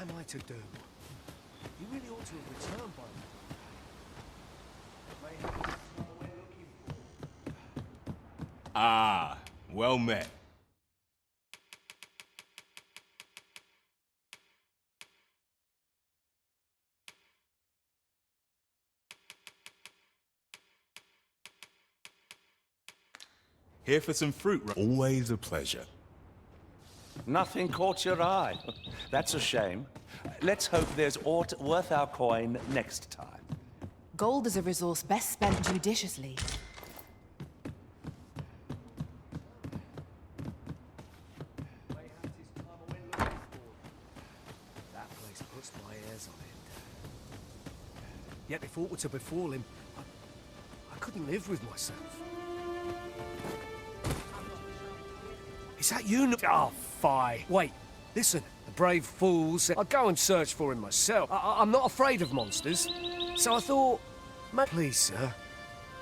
am I to do? You really ought to have returned by now. Ah, well met. Here for some fruit. Always a pleasure. Nothing caught your eye. That's a shame. Let's hope there's aught worth our coin next time. Gold is a resource best spent judiciously. That place puts my hairs on end. Yet if aught were to befall him, I couldn't live with myself. Is that you? Oh, fie. Wait, listen. The brave fools. I'll go and search for him myself. I'm not afraid of monsters. So I thought, please, sir.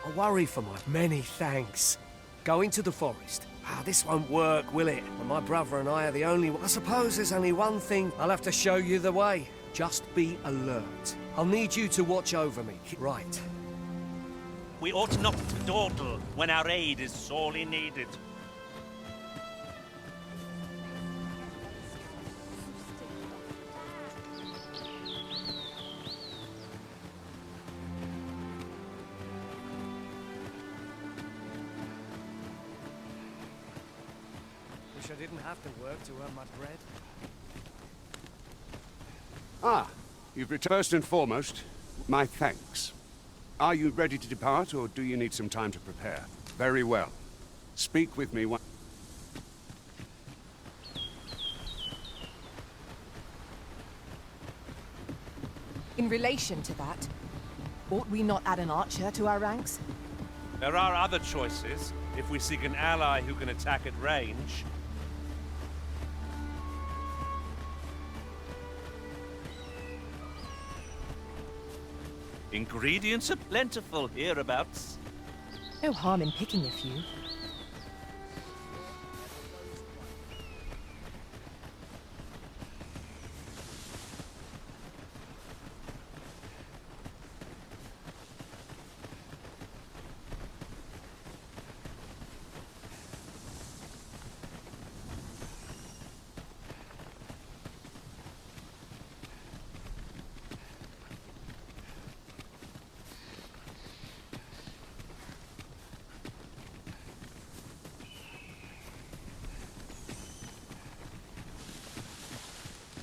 I worry for my many thanks. Go into the forest. This won't work, will it? When my brother and I are the only one. I suppose there's only one thing. I'll have to show you the way. Just be alert. I'll need you to watch over me. Right. We ought not to dawdle when our aid is sorely needed. Wish I didn't have to work to earn my bread. Ah, you've returned. First and foremost, my thanks. Are you ready to depart, or do you need some time to prepare? Very well. Speak with me one... In relation to that, ought we not add an archer to our ranks? There are other choices if we seek an ally who can attack at range. Ingredients are plentiful hereabouts. No harm in picking a few.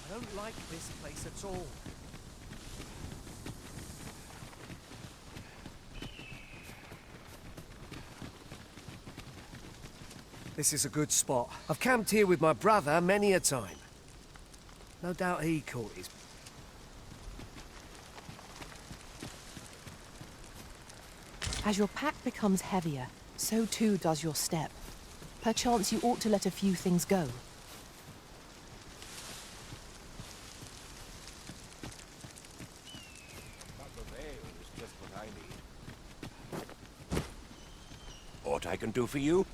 I don't like this place at all. This is a good spot. I've camped here with my brother many a time. No doubt he caught his... As your pack becomes heavier, so too does your step. Perchance you ought to let a few things go. Aught I can do for you?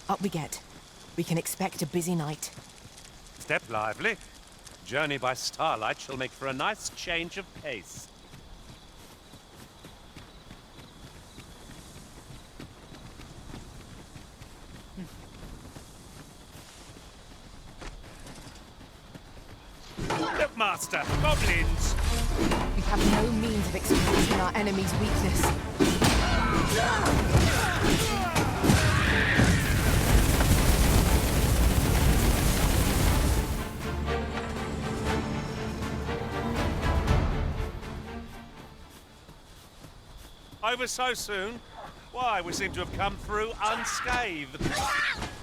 Up we get. We can expect a busy night. Step lively. Journey by starlight shall make for a nice change of pace. Look, Master! Goblins! We have no means of exploiting our enemy's weakness. Over so soon? Why, we seem to have come through unscathed.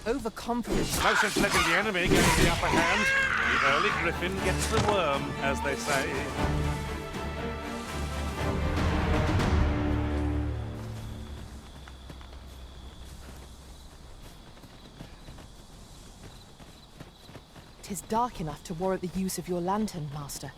Overconfident. No sense letting the enemy gain the upper hand. The early griffin gets the worm, as they say. Tis dark enough to warrant the use of your lantern, Master.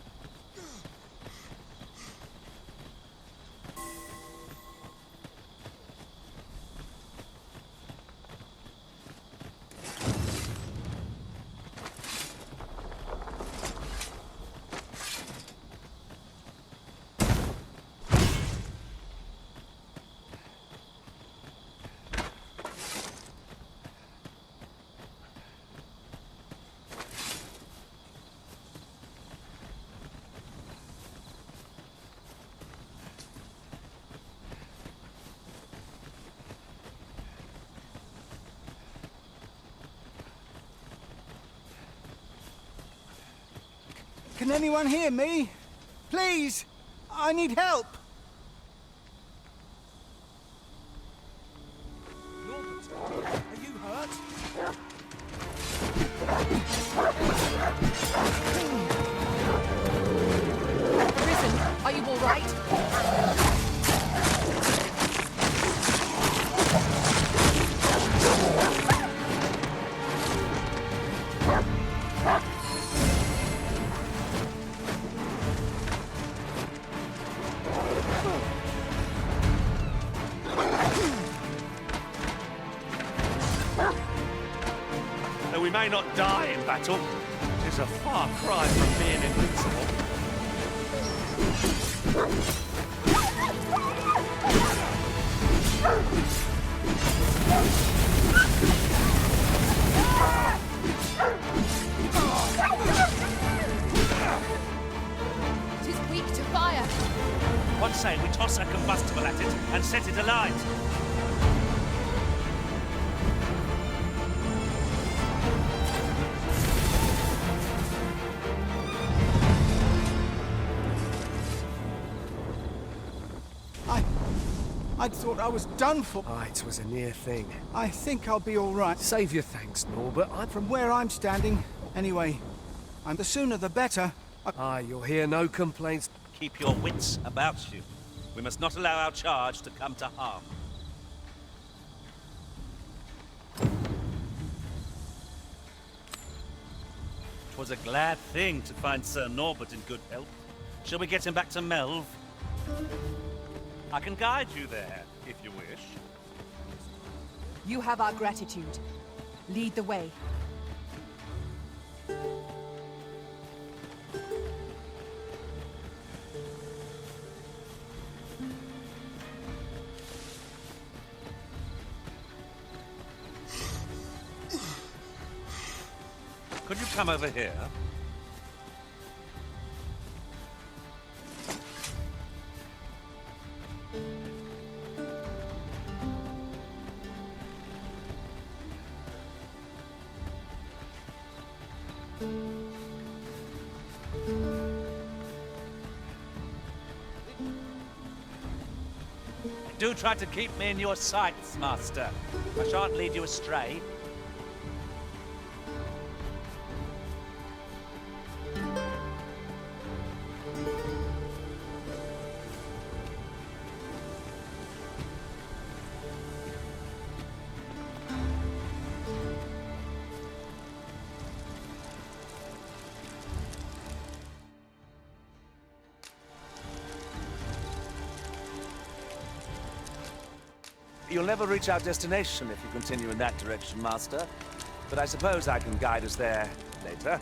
Can anyone hear me? Please! I need help! Norbert, are you hurt? Arisen, are you all right? Though we may not die in battle, it is a far cry from being invincible. Tis weak to fire. What say we toss a combustible at it and set it alight? I thought I was done for. Aye, it was a near thing. I think I'll be all right. Save your thanks, Norbert. From where I'm standing, anyway. The sooner the better. Aye, you'll hear no complaints. Keep your wits about you. We must not allow our charge to come to harm. 'Twas a glad thing to find Sir Norbert in good health. Shall we get him back to Melve? I can guide you there, if you wish. You have our gratitude. Lead the way. Could you come over here? Do try to keep me in your sights, Master. I shan't lead you astray. You'll never reach our destination if you continue in that direction, Master. But I suppose I can guide us there later.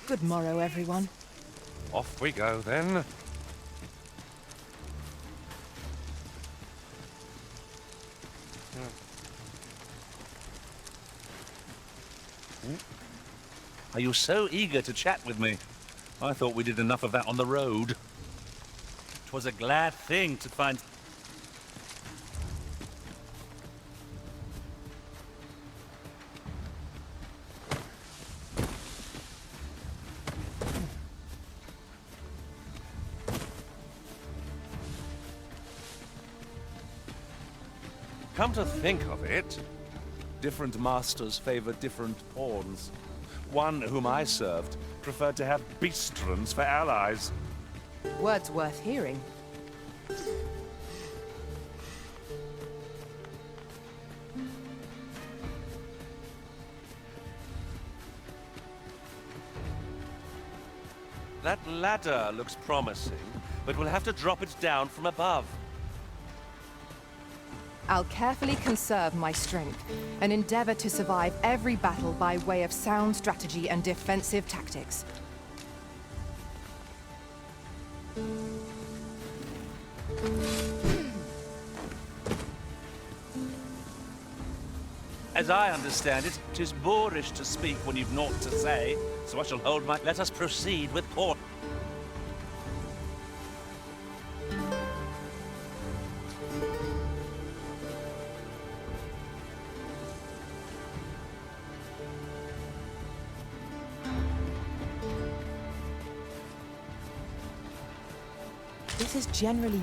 Good morrow, everyone. Off we go, then. Are you so eager to chat with me? I thought we did enough of that on the road. 'Twas a glad thing to find... Come to think of it, different masters favor different pawns. One whom I served preferred to have beastrons for allies. Words worth hearing. That ladder looks promising, but we'll have to drop it down from above. I'll carefully conserve my strength and endeavor to survive every battle by way of sound strategy and defensive tactics. As I understand it, 'tis boorish to speak when you've naught to say, so I shall hold my... Let us proceed with caution. This is generally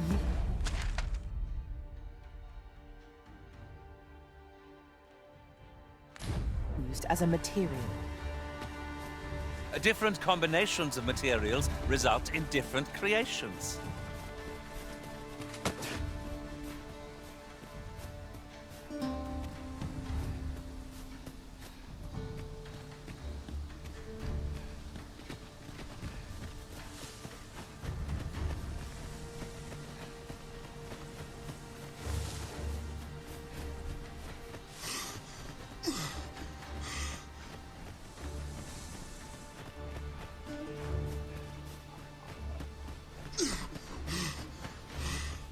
used as a material. Different combinations of materials result in different creations.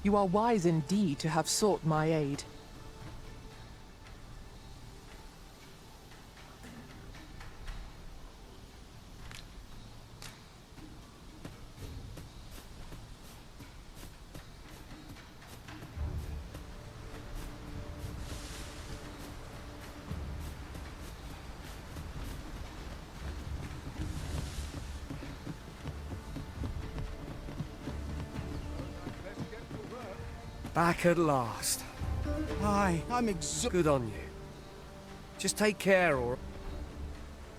You are wise indeed to have sought my aid. Back at last. Aye, I'm exhausted. Good on you. Just take care, or...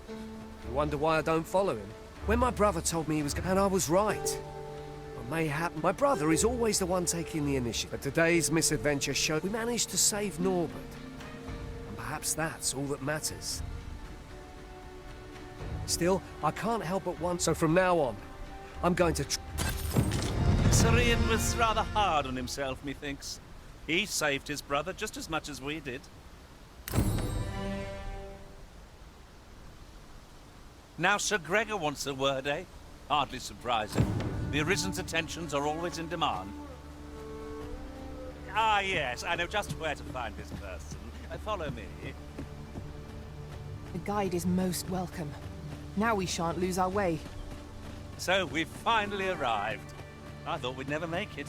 You wonder why I don't follow him? When my brother told me he was... And I was right. What may happen... My brother is always the one taking the initiative. But today's misadventure showed we managed to save Norbert. And perhaps that's all that matters. Still, I can't help but want... So from now on, I'm going to... Syrian was rather hard on himself, methinks. He saved his brother just as much as we did. Now Sir Gregor wants a word, eh? Hardly surprising. The Arisen's attentions are always in demand. Ah, yes, I know just where to find this person. Follow me. The guide is most welcome. Now we shan't lose our way. So we've finally arrived. I thought we'd never make it.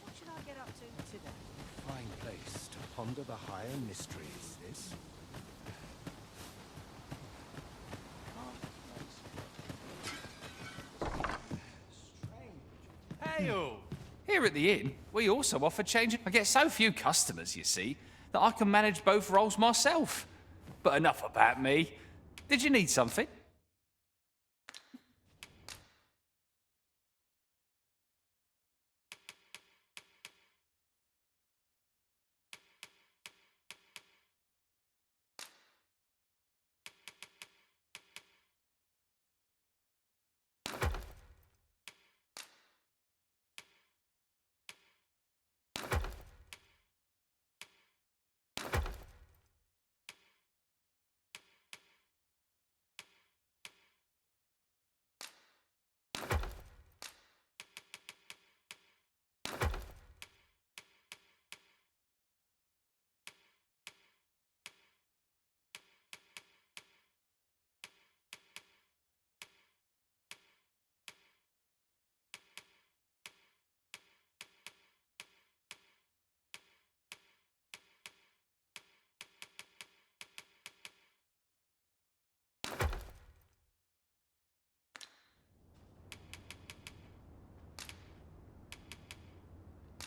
What should I get up to today? Fine place to ponder the higher mysteries, this. Hey-o! Here at the inn, we also offer change. I get so few customers, you see, that I can manage both roles myself. But enough about me. Did you need something?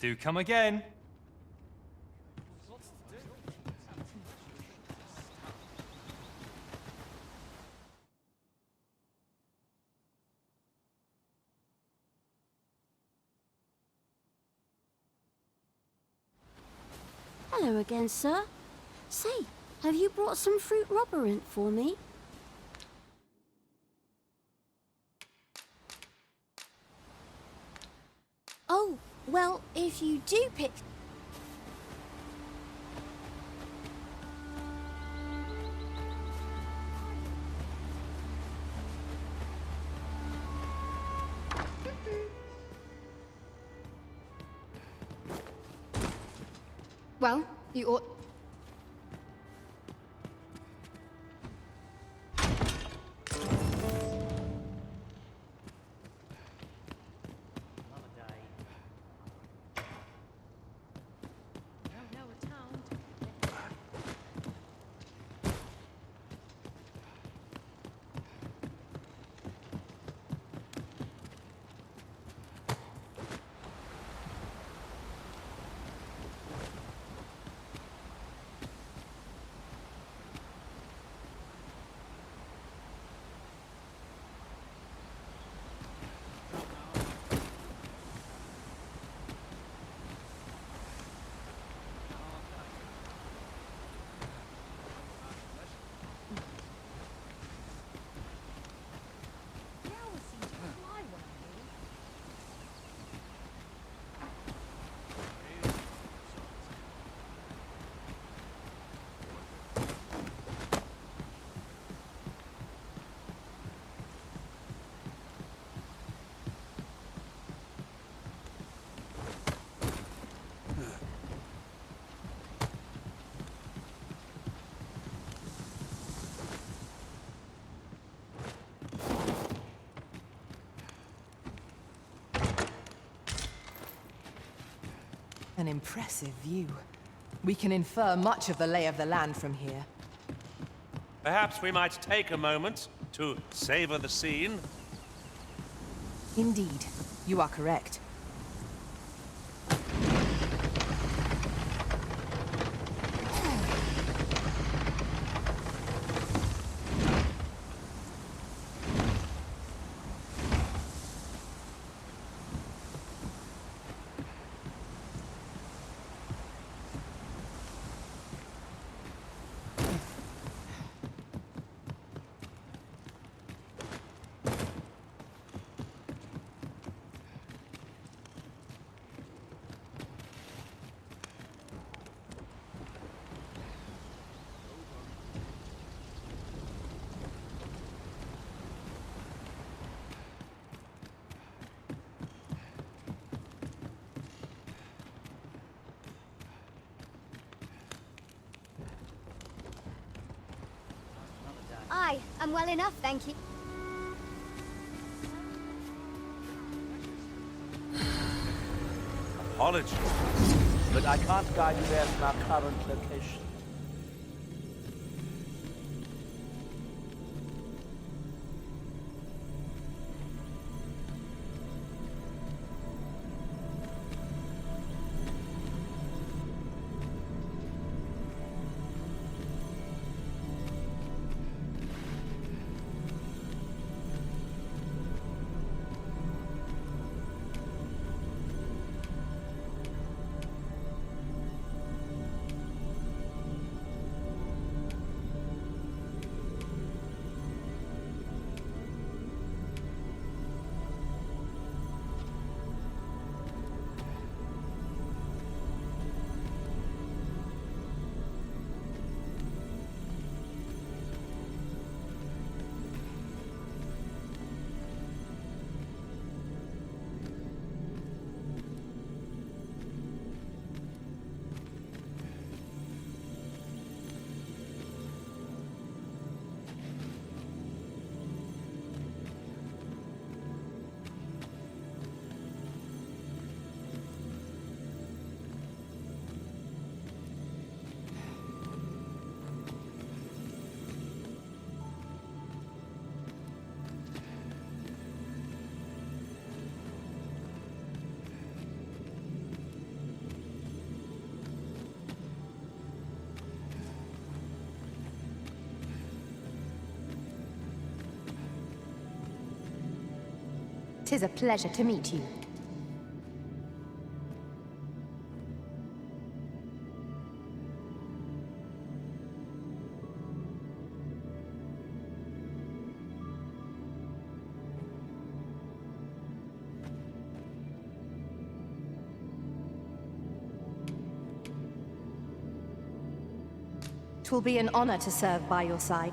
Do come again. Hello again, sir. Say, have you brought some fruit robberant for me? Oh, well, if you do pick... Well, you ought... An impressive view. We can infer much of the lay of the land from here. Perhaps we might take a moment to savor the scene. Indeed, you are correct. I'm well enough, thank you. Apologies, but I can't guide you there from our current location. 'Tis a pleasure to meet you. Twill be an honor to serve by your side.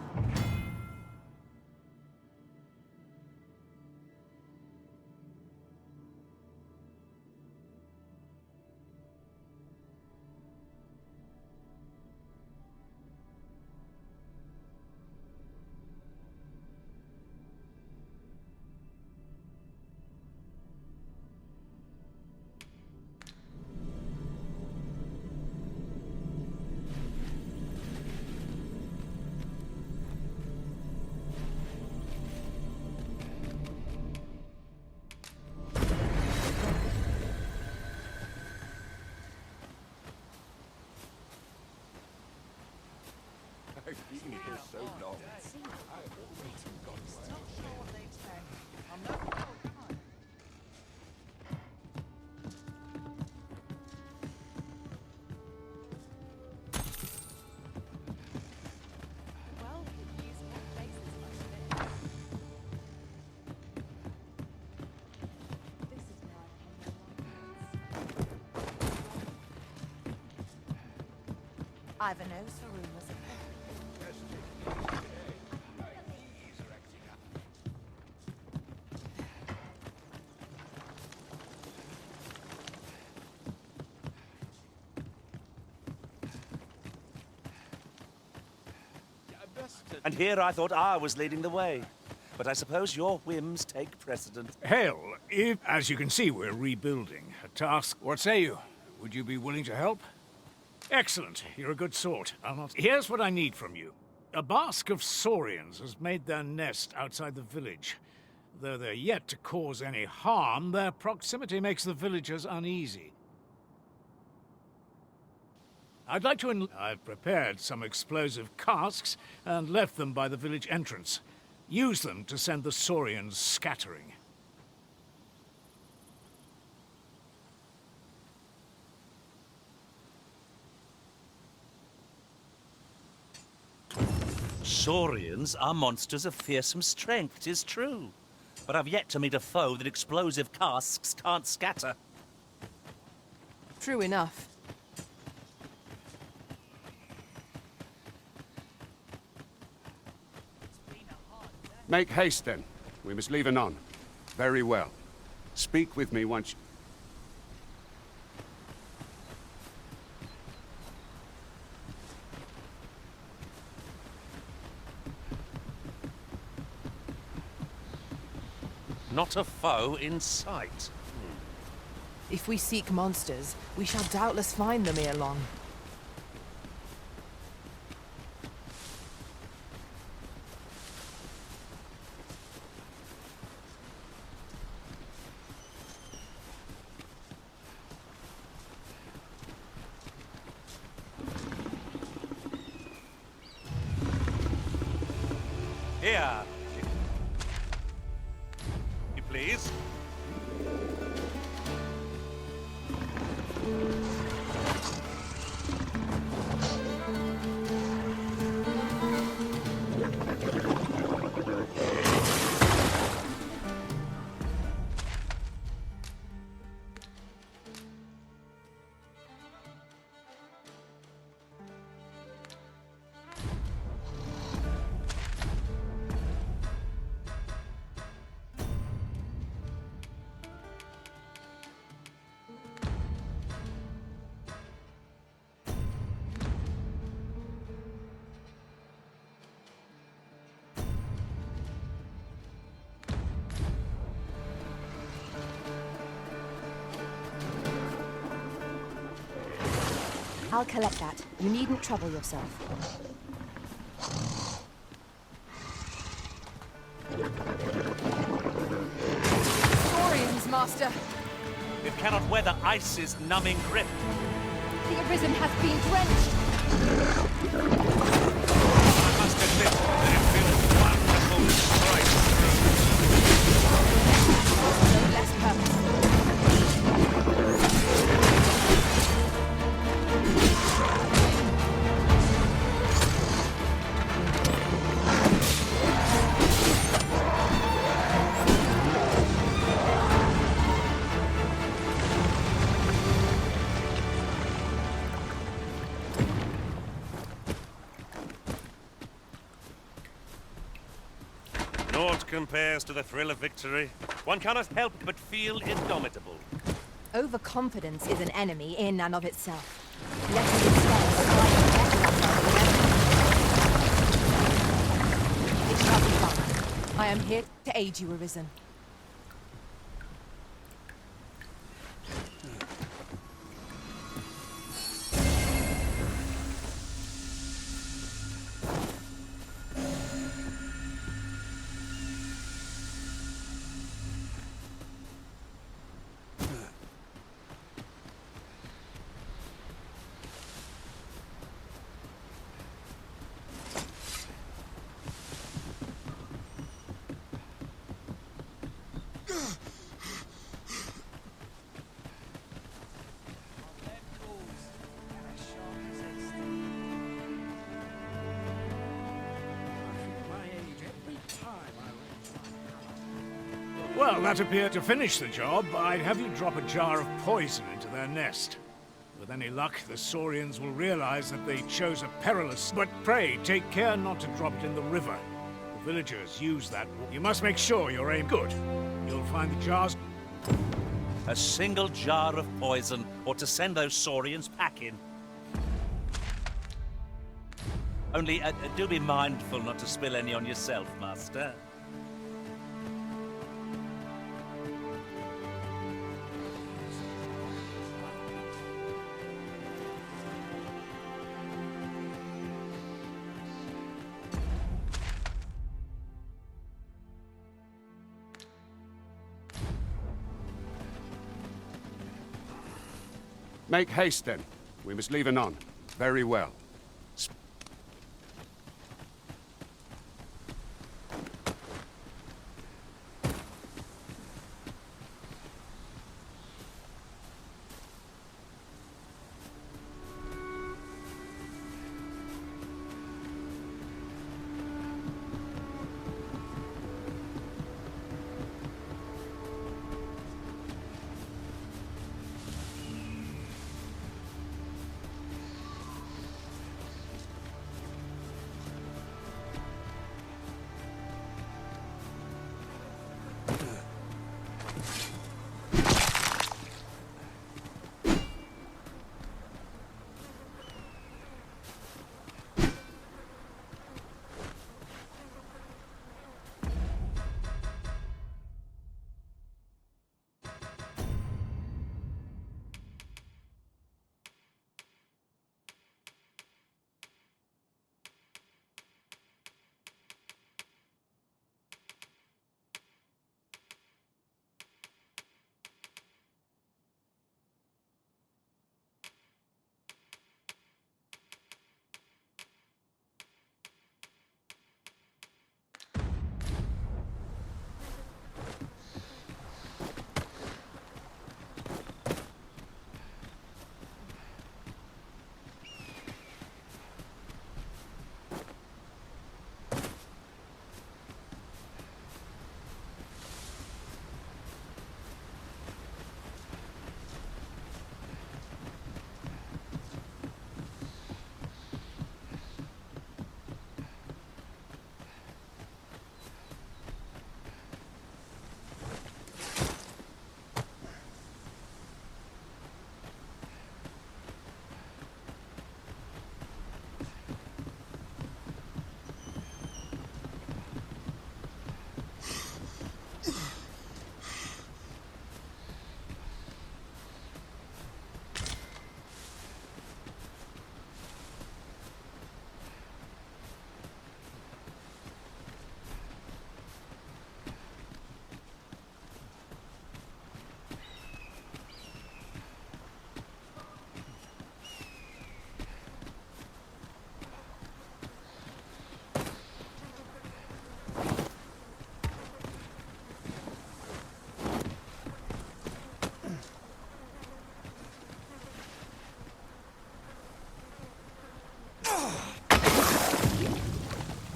I've a nose for rumors. And here I thought I was leading the way. But I suppose your whims take precedent. Hell, if, as you can see, we're rebuilding a task. What say you? Would you be willing to help? Excellent. You're a good sort. Here's what I need from you. A bask of saurians has made their nest outside the village. Though they're yet to cause any harm, their proximity makes the villagers uneasy. I'd like to I've prepared some explosive casks and left them by the village entrance. Use them to send the saurians scattering. Saurians are monsters of fearsome strength, 'tis true. But I've yet to meet a foe that explosive casks can't scatter. True enough. Make haste, then. We must leave anon. Very well. Speak with me once... Not a foe in sight. If we seek monsters, we shall doubtless find them ere long. Here. You please. I'll collect that. You needn't trouble yourself. Saurians, Master! It cannot weather ice's numbing grip. The Arisen has been drenched! I must admit that it feels wonderful to strike through. purpose. Naught compares to the thrill of victory. One cannot help but feel indomitable. Overconfidence is an enemy in and of itself. Let us instead strive to better ourselves. It shall be done. I am here to aid you, Arisen. Well, that appeared to finish the job. I'd have you drop a jar of poison into their nest. With any luck, the Saurians will realize that they chose a perilous... But pray, take care not to drop it in the river. The villagers use that. You must make sure your aim good. You'll find the jars... A single jar of poison ought to send those Saurians packing. Only, do be mindful not to spill any on yourself, Master. Make haste, then. We must leave anon. Very well.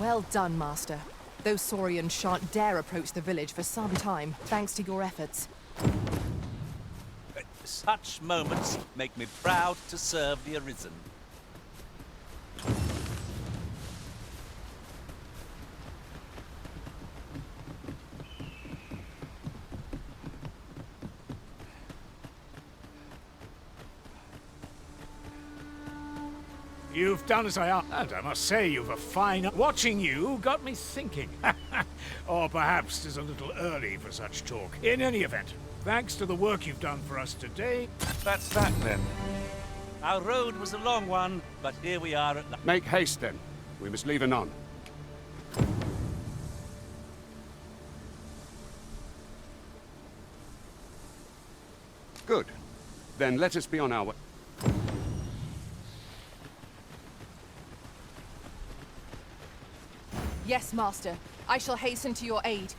Well done, Master. Those Saurians shan't dare approach the village for some time, thanks to your efforts. Such moments make me proud to serve the Arisen. You've done as I asked, and I must say you've a fine... Watching you got me thinking. Or perhaps 'tis a little early for such talk. In any event, thanks to the work you've done for us today... That's that, then. Our road was a long one, but here we are at last. Make haste, then. We must leave anon. Good. Then let us be on our way. Yes, Master. I shall hasten to your aid.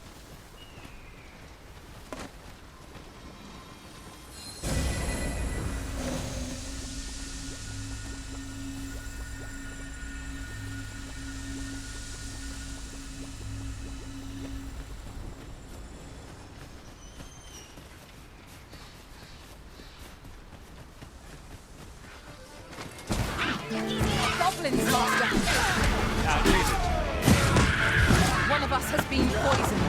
Goblins, Master! One of us has been poisoned.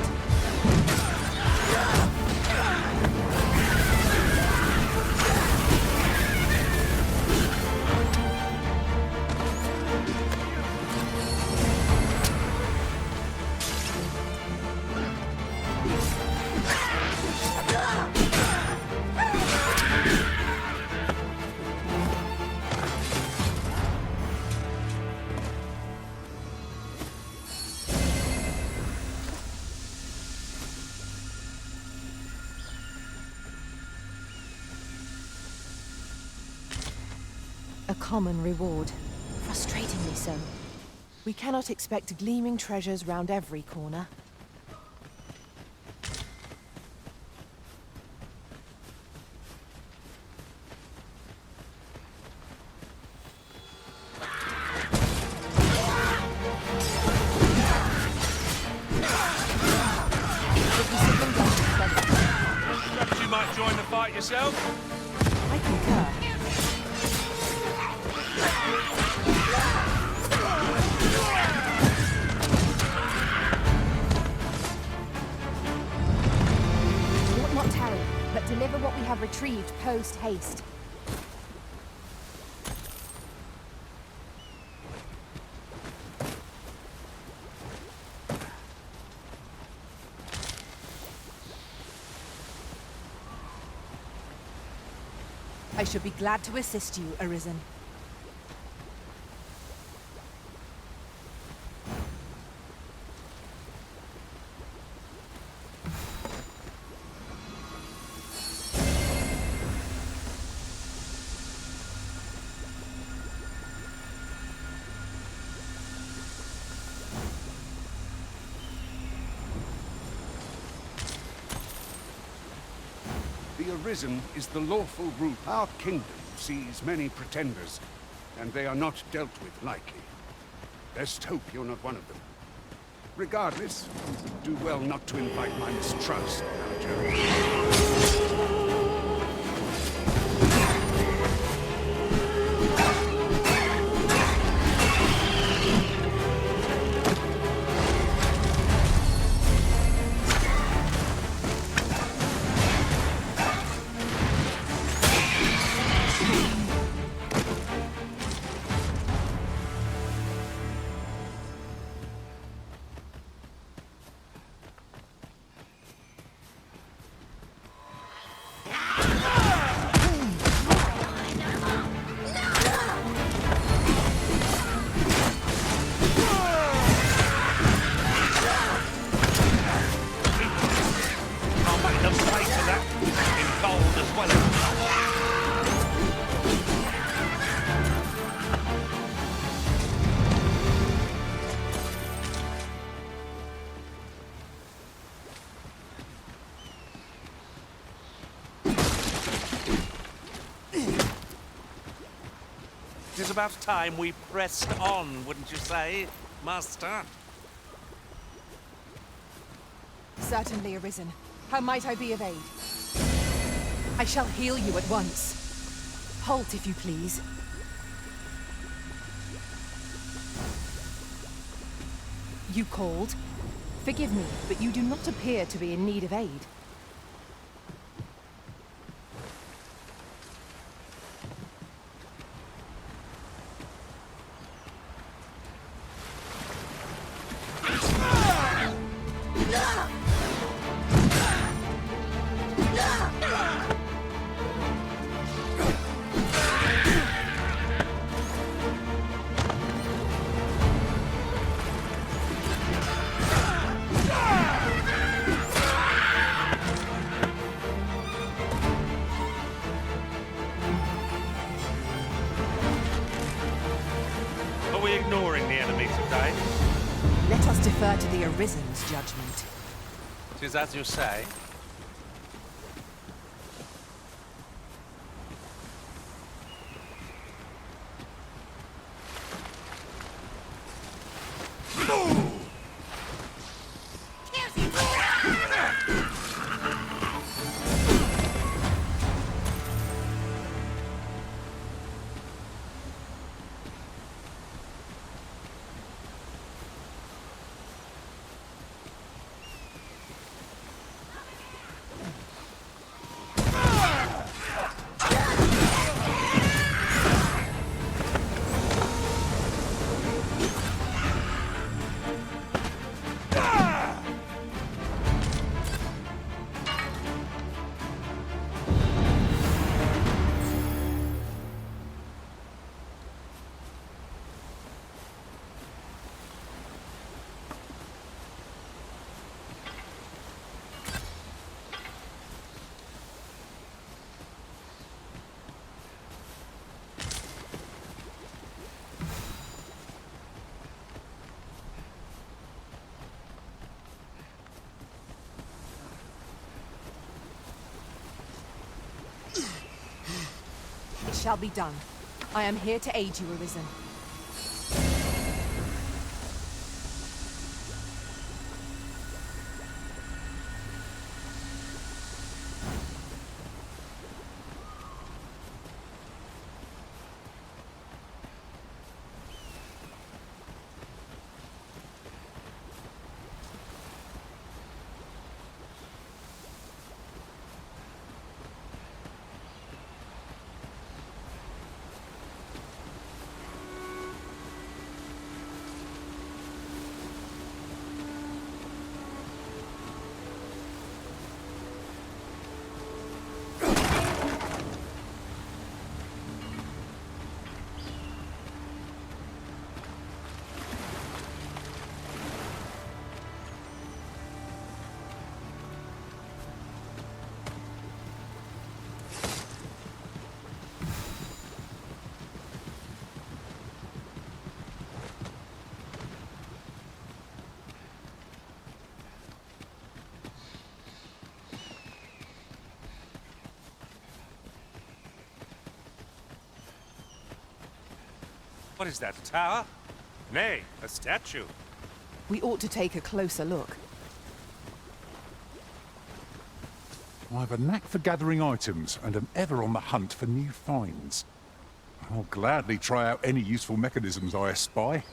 A common reward. Frustratingly so. We cannot expect gleaming treasures round every corner. Perhaps you might join the fight yourself? I concur. We ought not tarry, but deliver what we have retrieved post-haste. I should be glad to assist you, Arisen. The Arisen is the lawful root. Our kingdom sees many pretenders, and they are not dealt with lightly. Best hope you're not one of them. Regardless, do well not to invite my mistrust on our journey. It is about time we pressed on, wouldn't you say, Master? Certainly, Arisen. How might I be of aid? I shall heal you at once. Halt, if you please. You called? Forgive me, but you do not appear to be in need of aid. Are we ignoring the enemy today? Let us defer to the Arisen's judgment. 'Tis as you say. It shall be done. I am here to aid you, Arisen. What is that, a tower? Nay, a statue. We ought to take a closer look. I've a knack for gathering items and am ever on the hunt for new finds. I'll gladly try out any useful mechanisms I espy.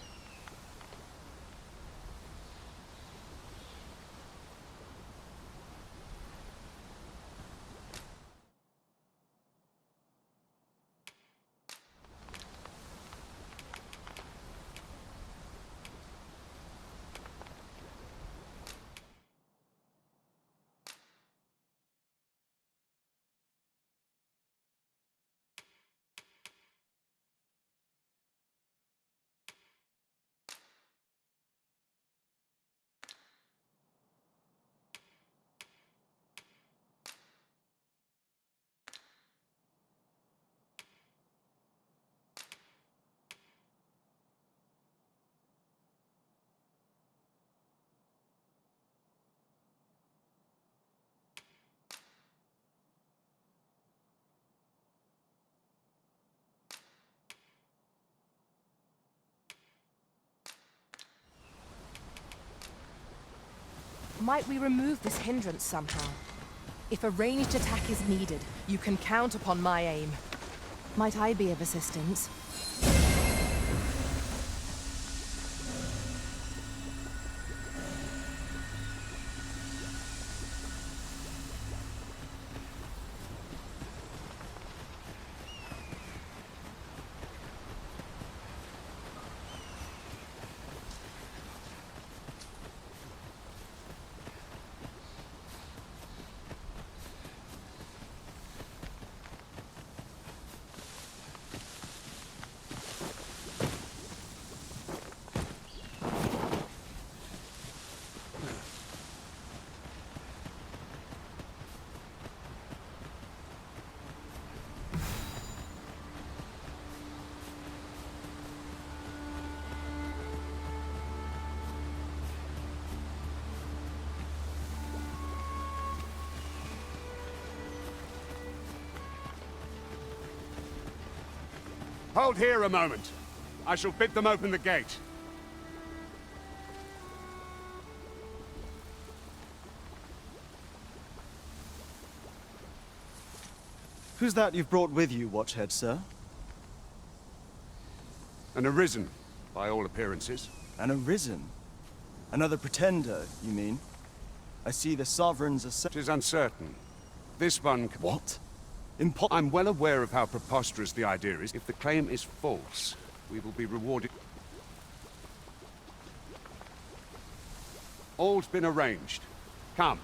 might we remove this hindrance somehow? If a ranged attack is needed, you can count upon my aim. Might I be of assistance? Hold here a moment. I shall bid them open the gate. Who's that you've brought with you, Watchhead, sir? An Arisen, by all appearances. An Arisen? Another pretender, you mean? I see the Sovereign's It is uncertain. This one... What? I'm well aware of how preposterous the idea is. If the claim is false, we will be rewarded. All's been arranged. Come,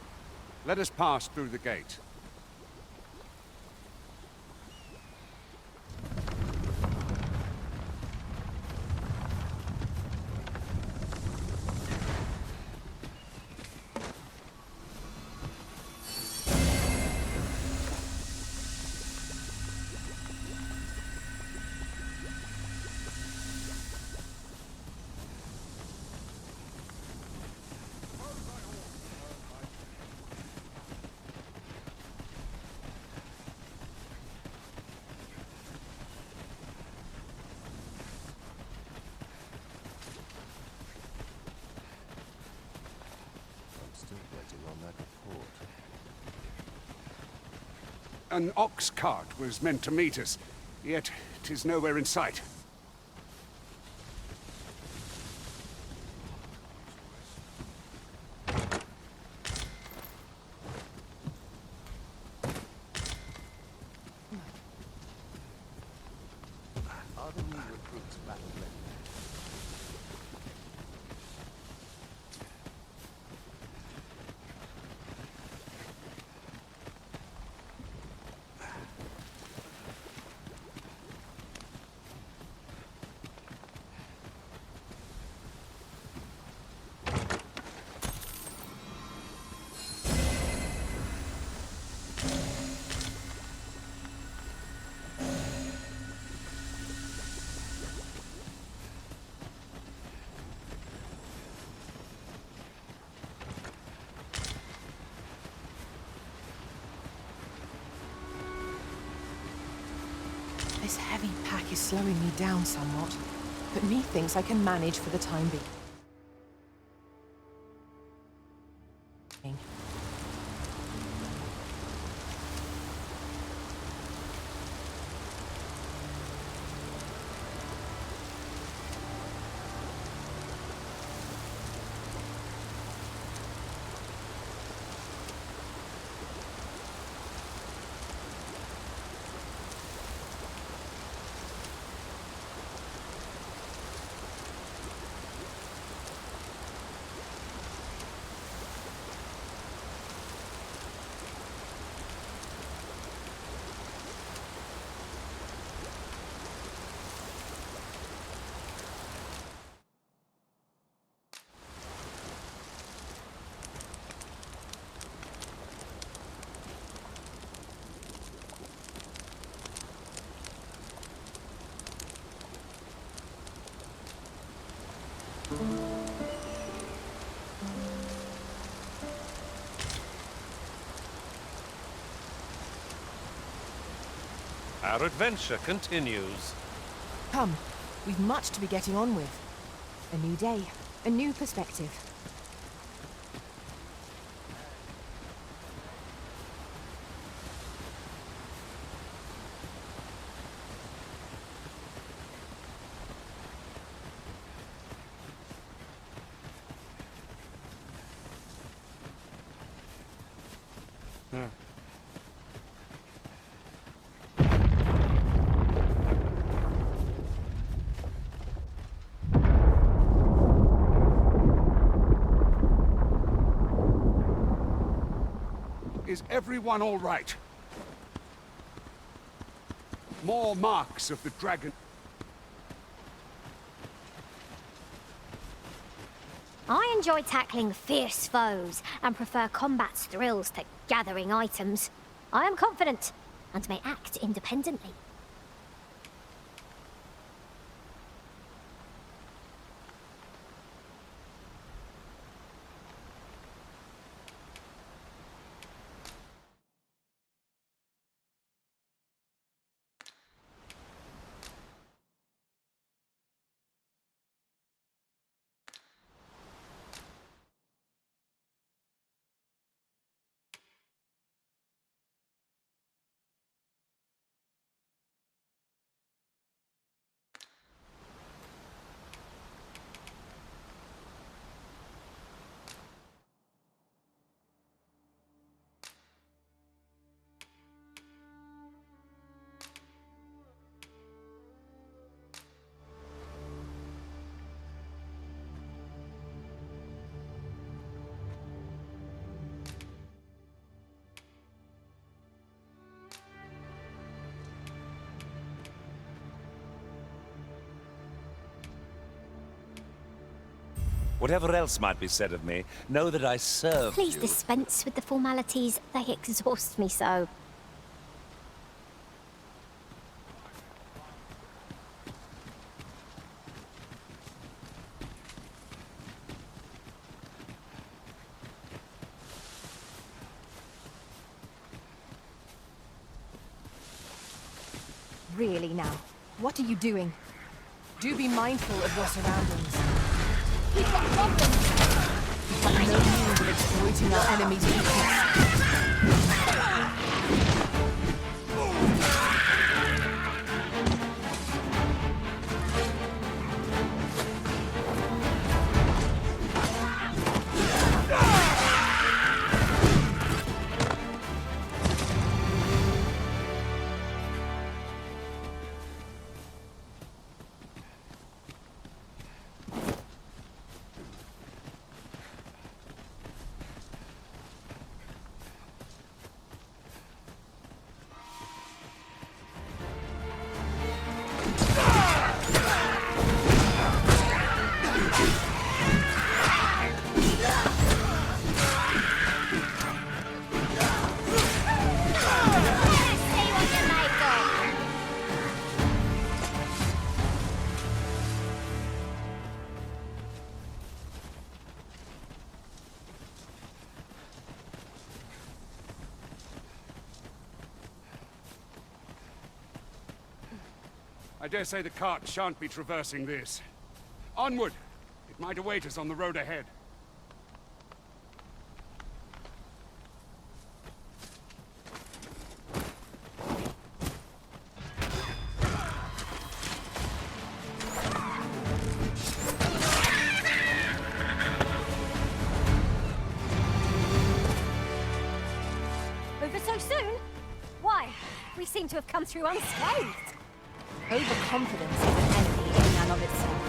let us pass through the gate. An ox cart was meant to meet us, yet 'tis nowhere in sight. Are the new recruits battle ready? This heavy pack is slowing me down somewhat, but methinks I can manage for the time being. Our adventure continues. Come, we've much to be getting on with. A new day, a new perspective. Is everyone all right? More marks of the dragon. I enjoy tackling fierce foes and prefer combat's thrills to gathering items. I am confident and may act independently. Whatever else might be said of me, know that I serve Please you. dispense with the formalities. They exhaust me so. Really now, what are you doing? Do be mindful of your surroundings. We've got problems! You have no means of exploiting our enemy's weakness. I dare say the cart shan't be traversing this. Onward! It might await us on the road ahead. Over so soon? Why? We seem to have come through unscathed. Overconfidence is an enemy in and of itself.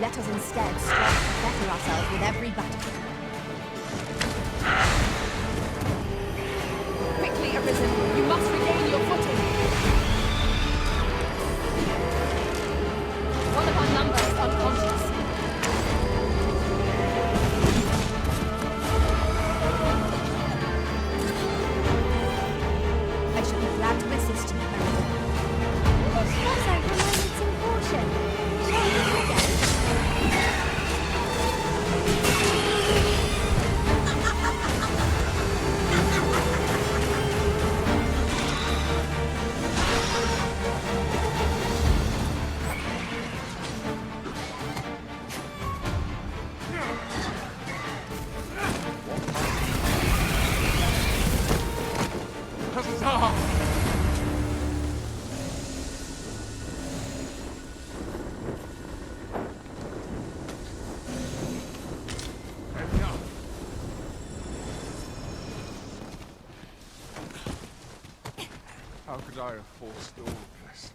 Let us instead strive to better ourselves with every battle. Quickly, Arisen! You must regain your footing! One of our number is unconscious. I shall be glad to assist you. That's over a moment's in caution. Shall we do again? could I have forestalled this?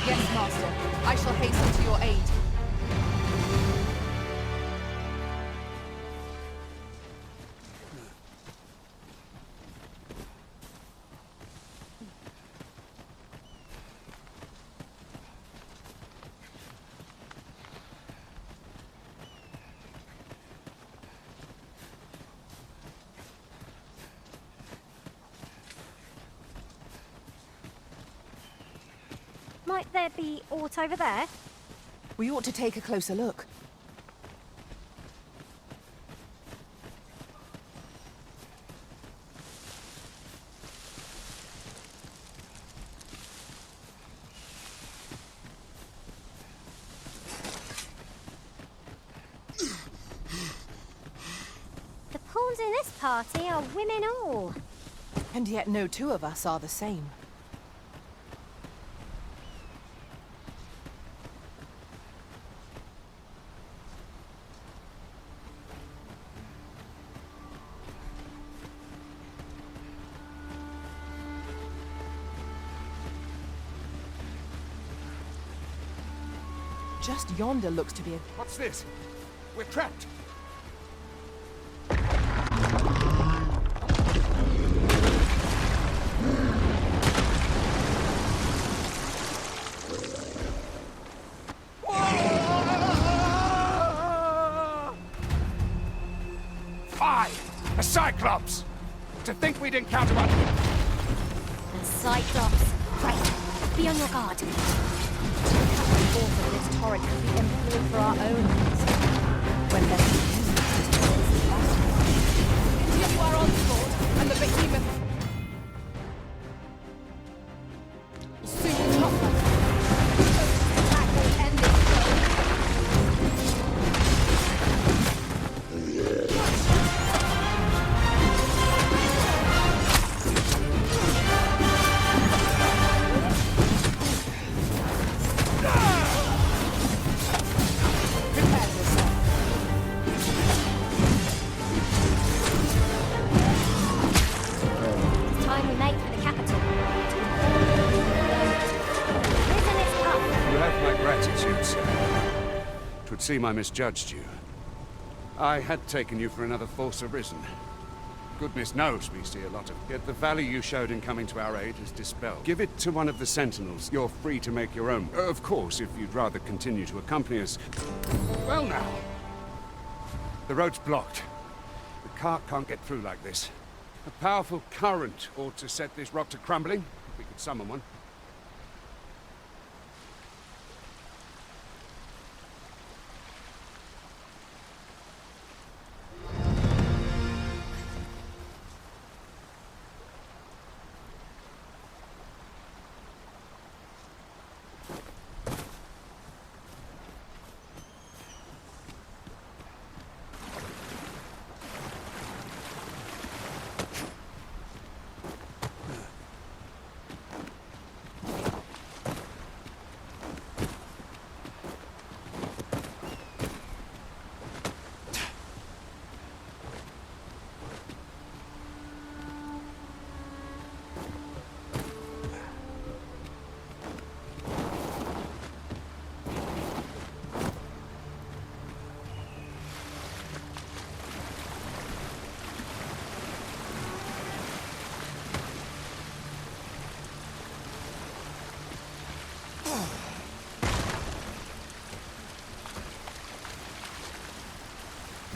Yes, Master. I shall hasten to your aid. Might there be aught over there? We ought to take a closer look. The pawns in this party are women all. And yet no two of us are the same. Just yonder looks to be a... What's this? We're trapped! Fie! A Cyclops! To think we'd encounter one... A Cyclops. Right, be on your guard. Forth of this torrent could be employed for our own ends. When best used Into our onslaught, and the behemoth... soon topple. Attack will end it Time we make for the capital. Arisen is up. You have my gratitude, sir. 'Twould seem I misjudged you. I had taken you for another false Arisen. Goodness knows we see a lot of... Yet the value you showed in coming to our aid is dispelled. Give it to one of the sentinels. You're free to make your own. Of course, if you'd rather continue to accompany us. Well now. The road's blocked. The cart can't get through like this. A powerful current ought to set this rock to crumbling. If we could summon one.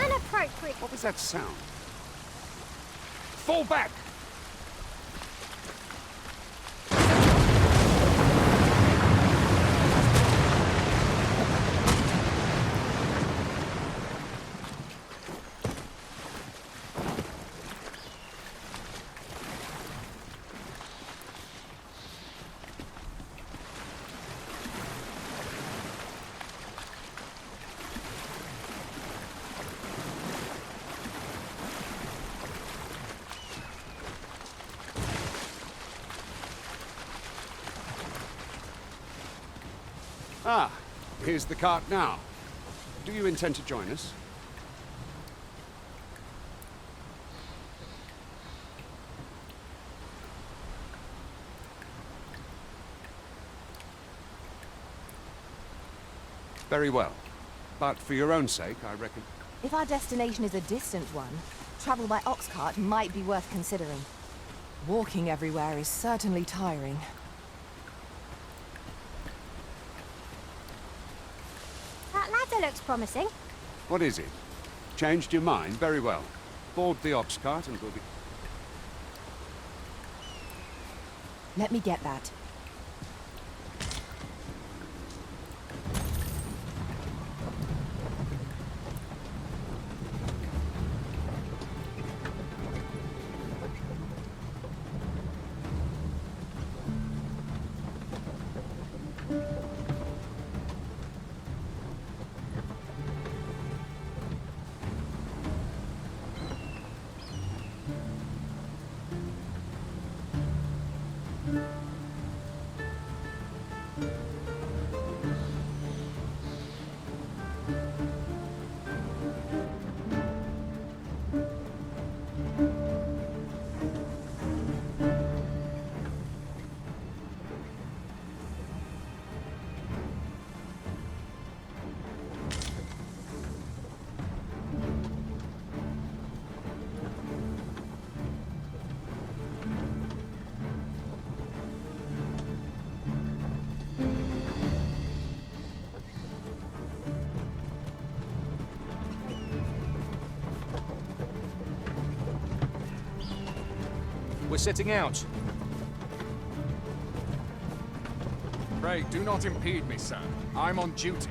Inappropriate. What was that sound? Fall back! Ah, here's the cart now. Do you intend to join us? Very well. But for your own sake, I reckon... If our destination is a distant one, travel by ox cart might be worth considering. Walking everywhere is certainly tiring. That ladder looks promising. What is it? Changed your mind? Very well. Board the ox cart and we'll be... Let me get that. We're setting out. Pray, do not impede me, sir. I'm on duty.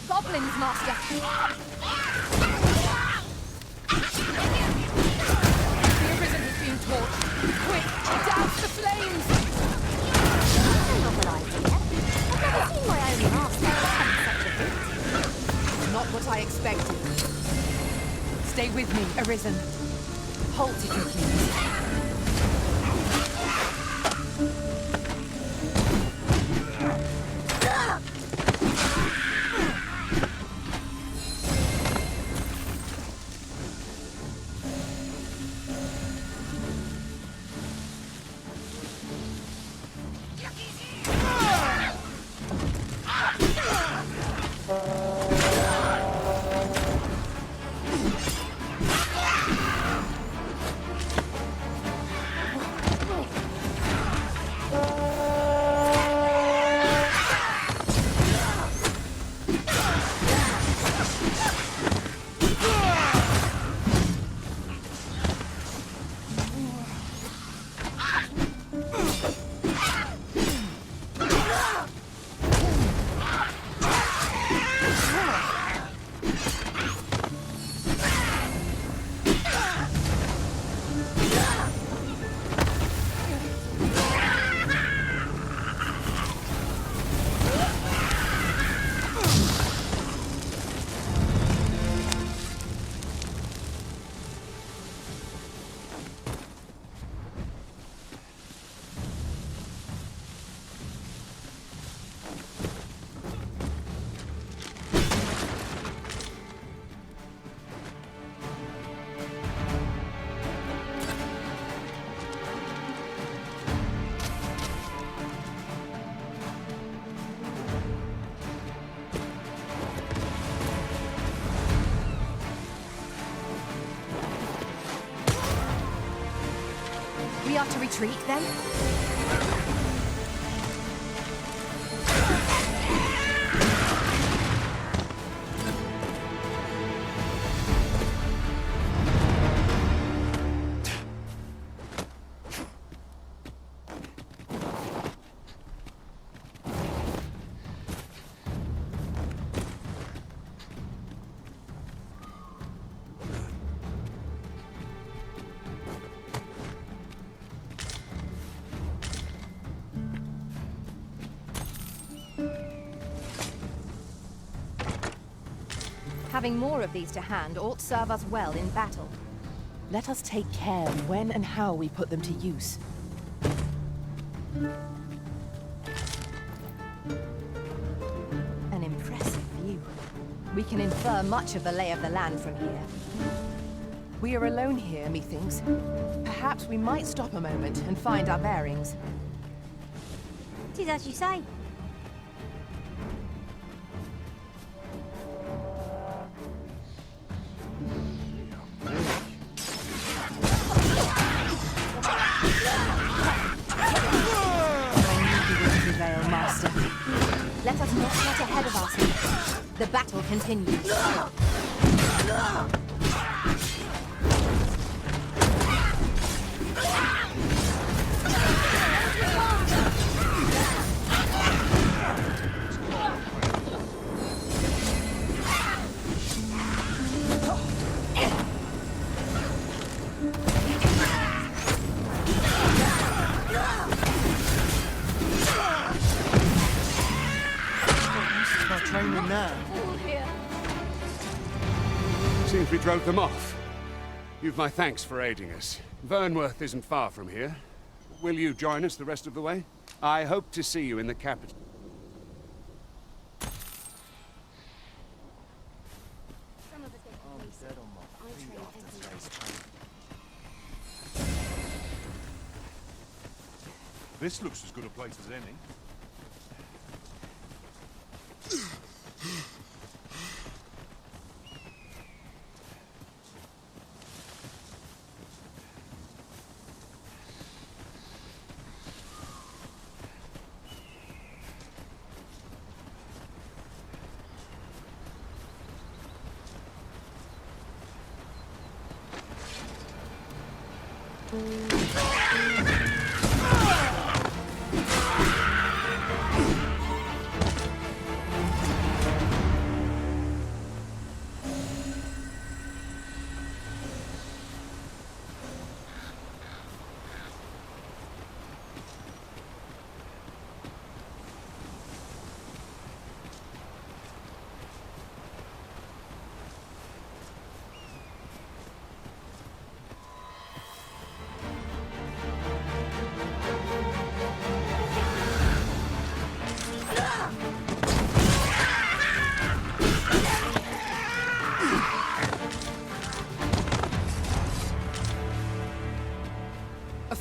Goblins, Master! The Arisen has been torched! Quick, douse the flames! That's a novel idea. I've never seen my own master attempt such a feat. Not what I expected. Stay with me, Arisen. Halt if you please. start to retreat, then? Having more of these to hand ought serve us well in battle. Let us take care when and how we put them to use. An impressive view. We can infer much of the lay of the land from here. We are alone here, methinks. Perhaps we might stop a moment and find our bearings. 'Tis as you say. Let us not get ahead of ourselves. The battle continues. Seems we drove them off. You've my thanks for aiding us. Vernworth isn't far from here. Will you join us the rest of the way? I hope to see you in the capital. This looks as good a place as any.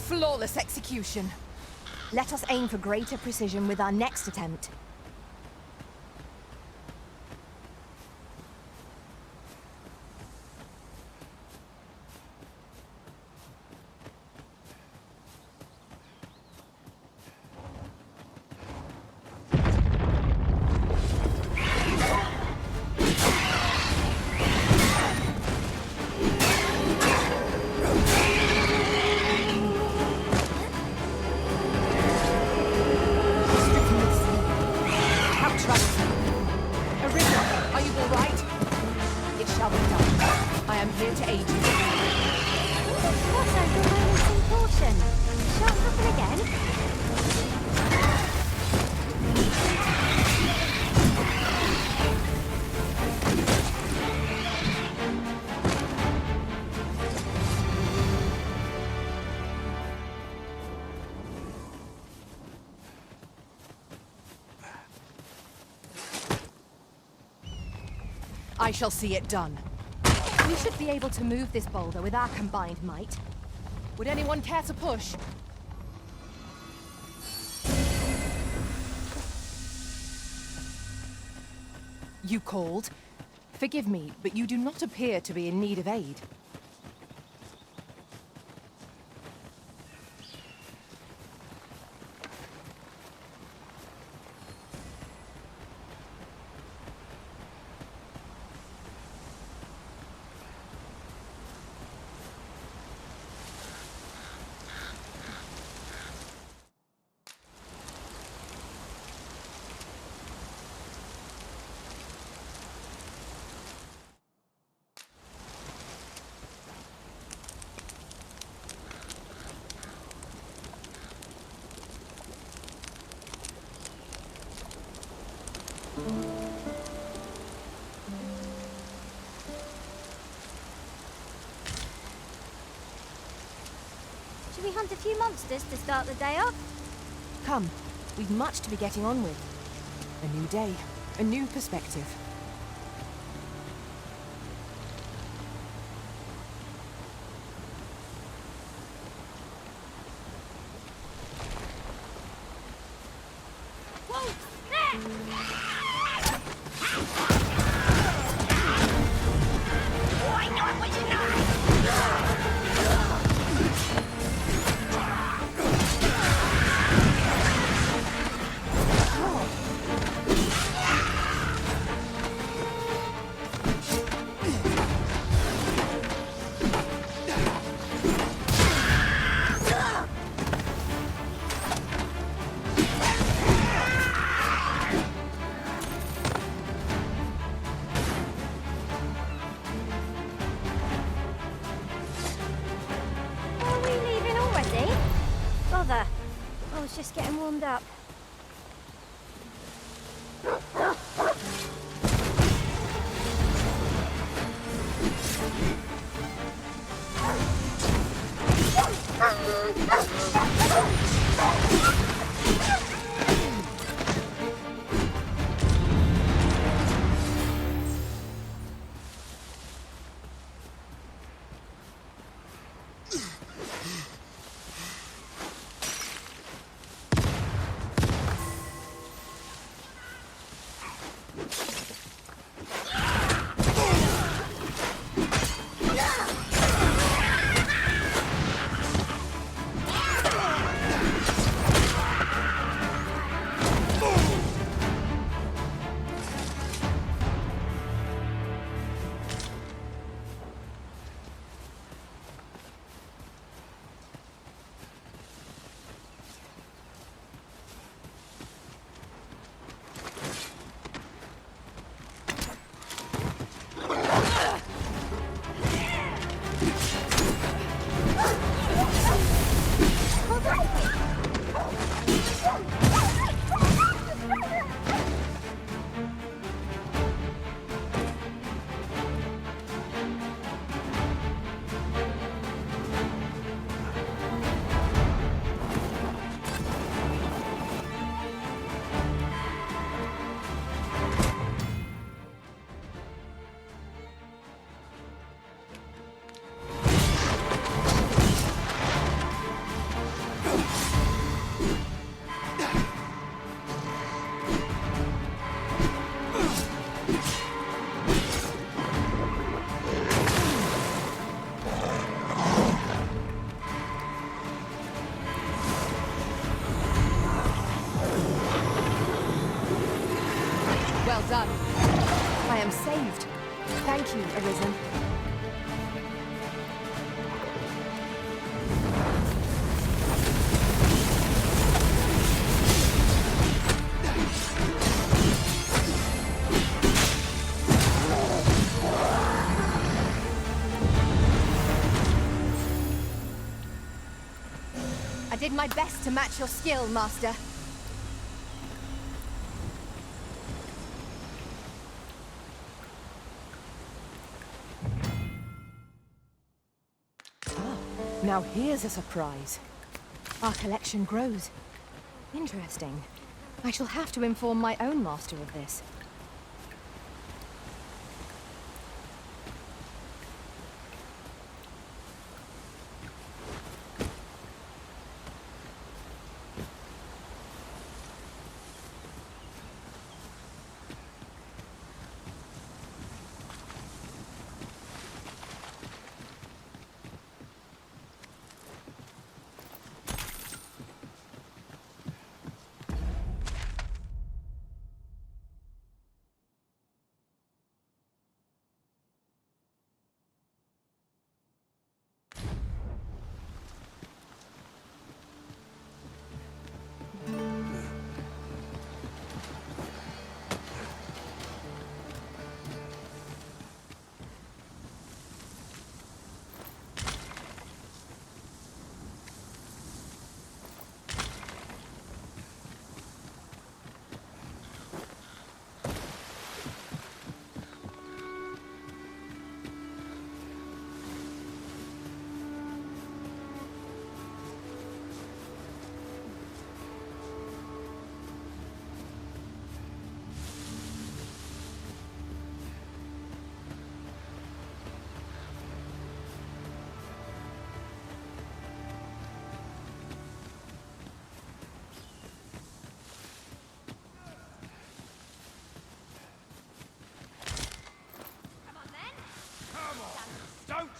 Flawless execution. Let us aim for greater precision with our next attempt. Arisen, are you all right? It shall be done. I am here to aid you. What a glorious portion. Shan't happen again. I shall see it done. We should be able to move this boulder with our combined might. Would anyone care to push? You called? Forgive me, but you do not appear to be in need of aid. Should we hunt a few monsters to start the day off? Come, we've much to be getting on with. A new day, a new perspective. I was just getting warmed up. Well done. I am saved. Thank you, Arisen. I did my best to match your skill, Master. Now here's a surprise. Our collection grows. Interesting. I shall have to inform my own master of this.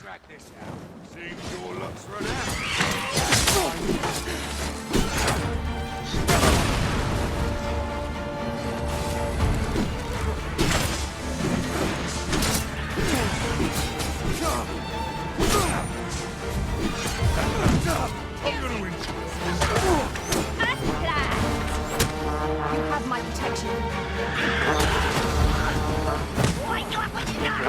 track this out. Seems your luck's run out. I'm gonna win. You have my protection. We can ill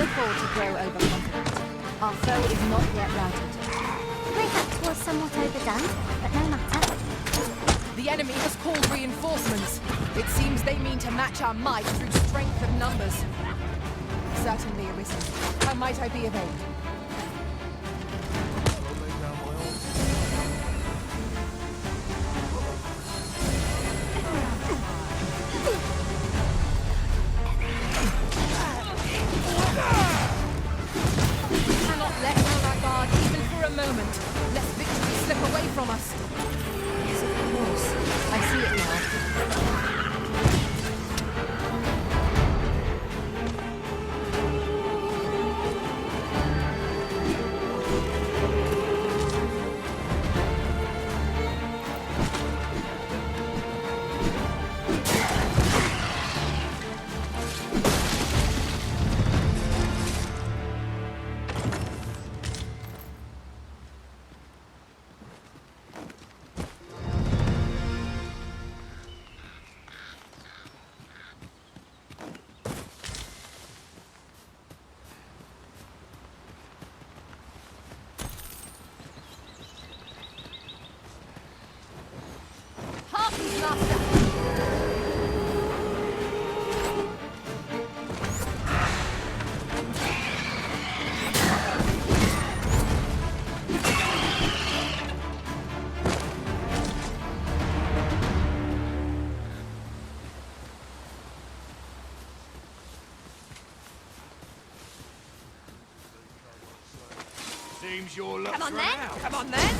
afford to grow overconfident. Our foe is not yet routed. Perhaps was somewhat overdone, but no matter. The enemy has called reinforcements. It seems they mean to match our might through strength of numbers. Certainly, Arisen. How might I be of aid? We cannot let down our guard even for a moment, lest victory slip away from us. Yes, of course. I see it now. Seems your luck's Come on run then. out. Come on then.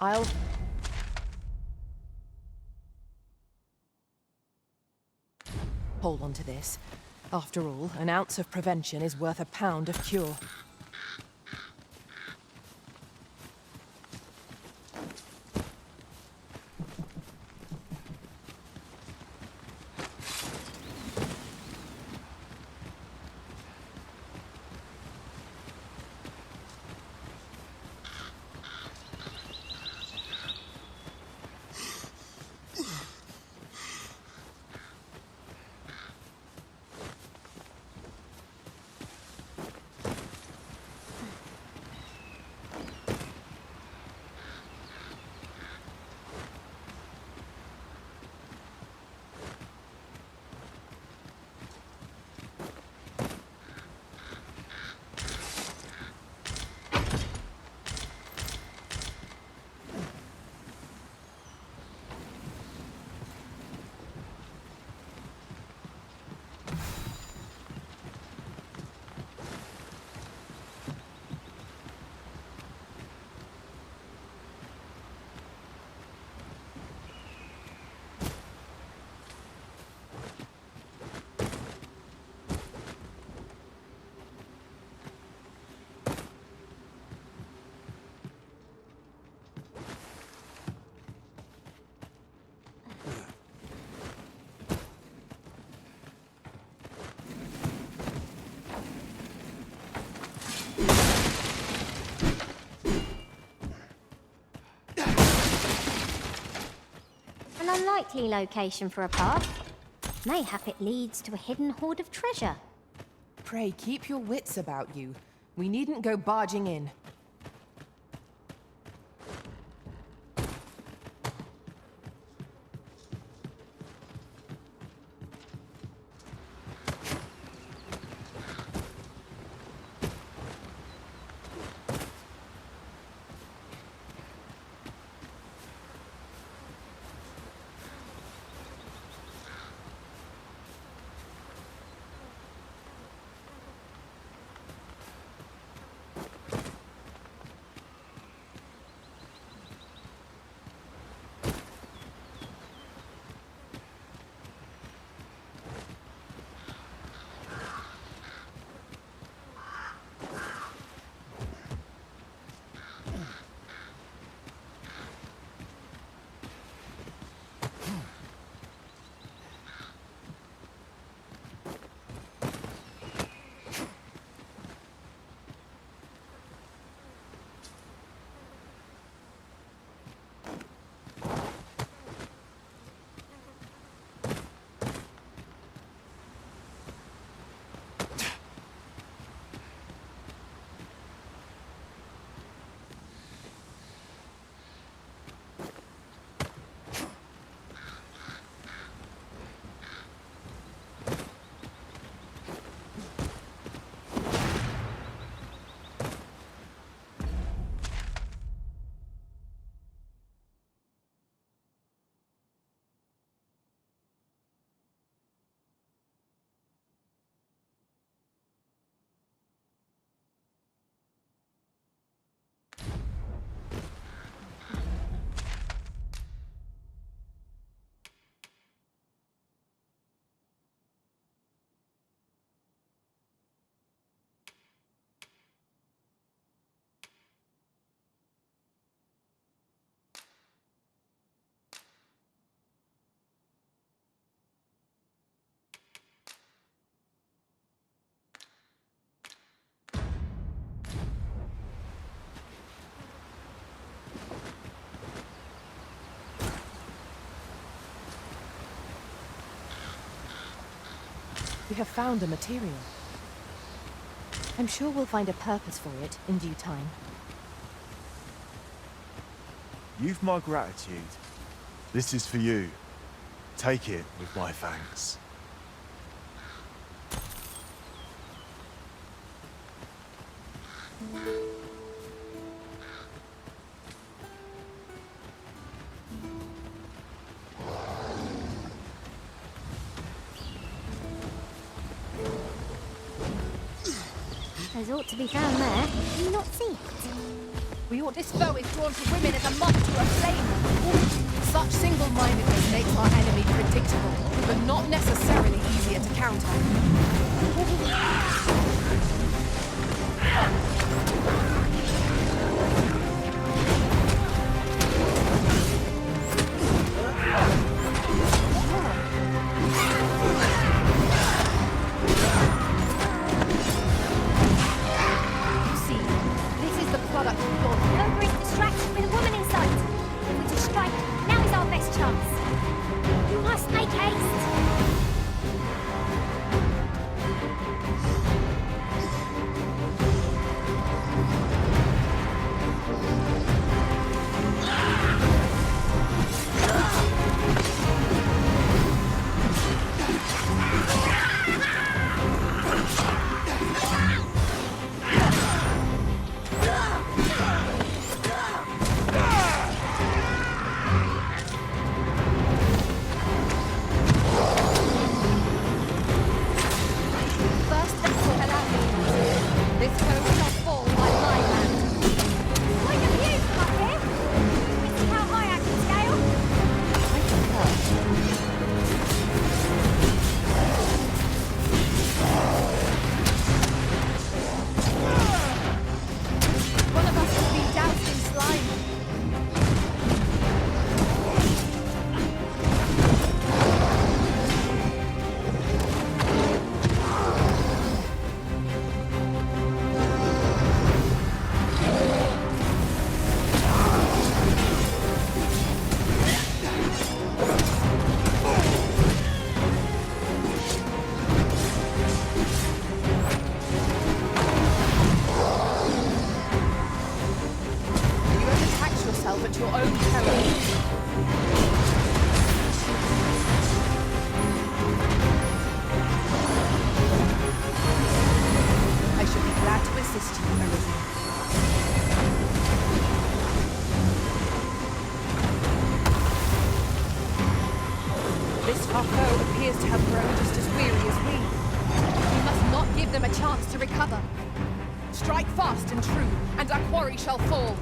I'll... hold on to this. After all, an ounce of prevention is worth a pound of cure. An unlikely location for a path. Mayhap it leads to a hidden hoard of treasure. Pray, keep your wits about you. We needn't go barging in. We have found a material. I'm sure we'll find a purpose for it in due time. You've my gratitude. This is for you. Take it with my thanks. There's ought to be found there. Do you not see it? We ought this foe is drawn to women as a moth to a flame. Such single-mindedness makes our enemy predictable, but not necessarily easier to counter. This our foe appears to have grown just as weary as we. We must not give them a chance to recover. Strike fast and true, and our quarry shall fall.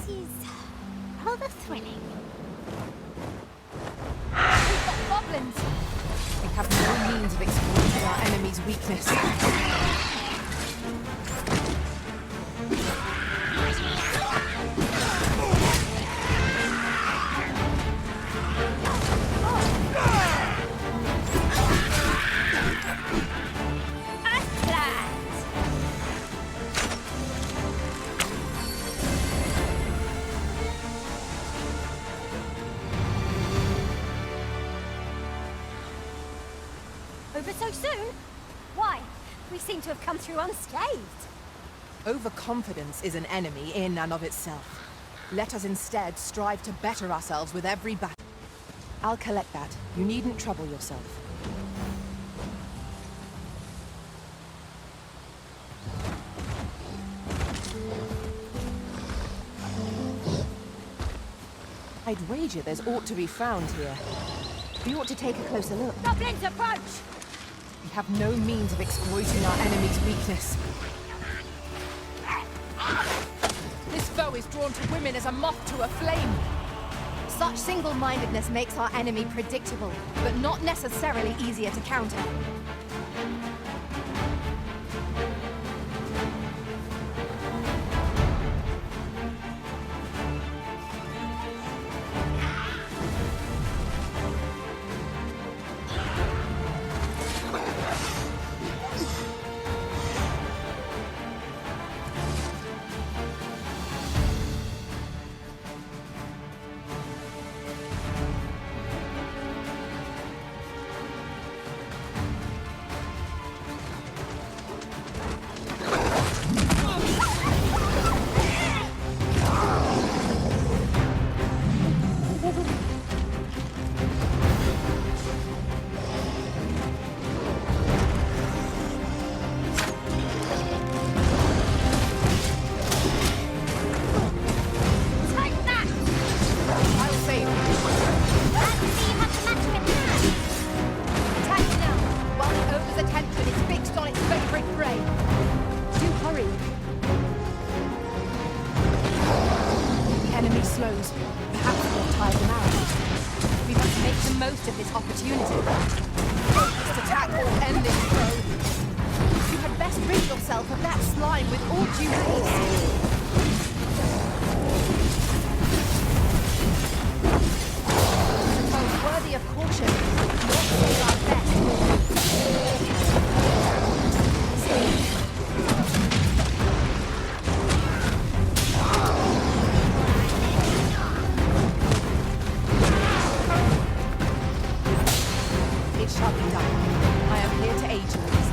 This is rather thrilling. We've got goblins! We have no means of exploiting our enemy's weakness. Over so soon? Why? We seem to have come through unscathed. Overconfidence is an enemy in and of itself. Let us instead strive to better ourselves with every battle. I'll collect that. You needn't trouble yourself. I'd wager there's aught to be found here. We ought to take a closer look. Goblins approach! We have no means of exploiting our enemy's weakness. This foe is drawn to women as a moth to a flame. Such single-mindedness makes our enemy predictable, but not necessarily easier to counter. slows. Perhaps we'll tire them out. We must make the most of this opportunity. This attack will end this foe. You had best rid yourself of that slime with all due haste. Suppose worthy of caution, not say our best. It shall be done. I am here to aid you in this.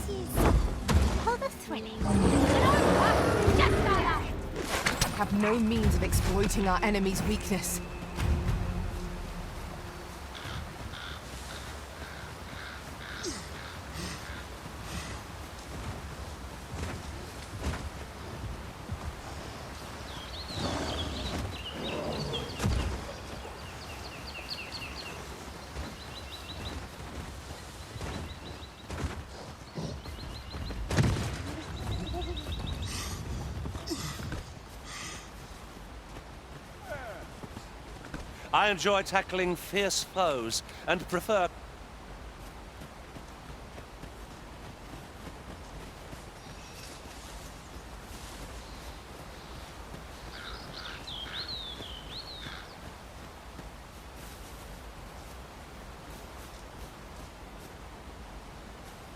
is rather thrilling. Just have no means of exploiting our enemy's weakness. I enjoy tackling fierce foes and prefer...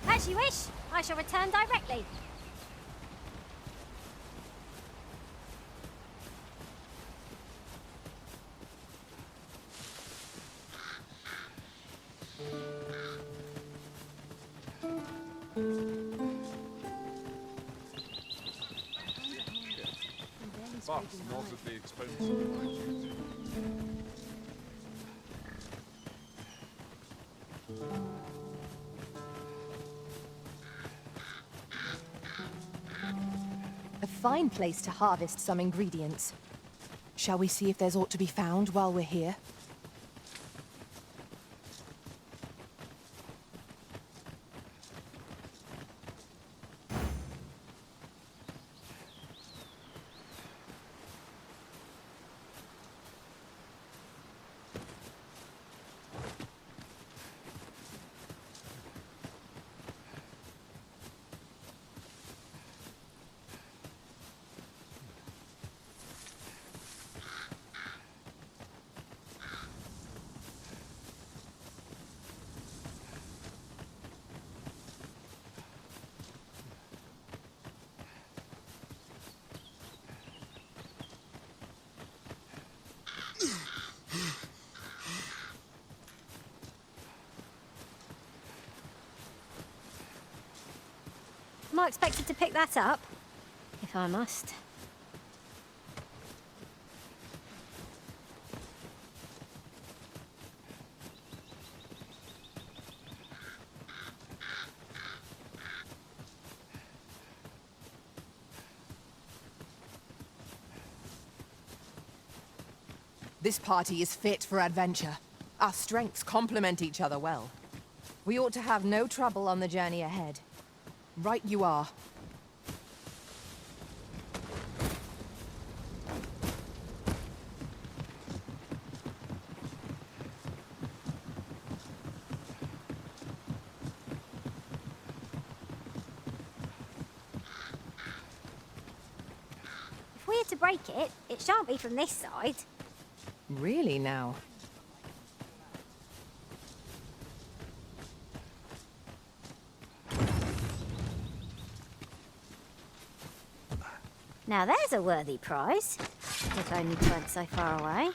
As you wish. I shall return directly. Boss knows of the expense of my duty. A fine place to harvest some ingredients. Shall we see if there's aught to be found while we're here? Am I expected to pick that up? If I must. This party is fit for adventure. Our strengths complement each other well. We ought to have no trouble on the journey ahead. Right you are. If we're to break it, it shan't be from this side. Really now? Now there's a worthy prize, if only 'tweren't so far away.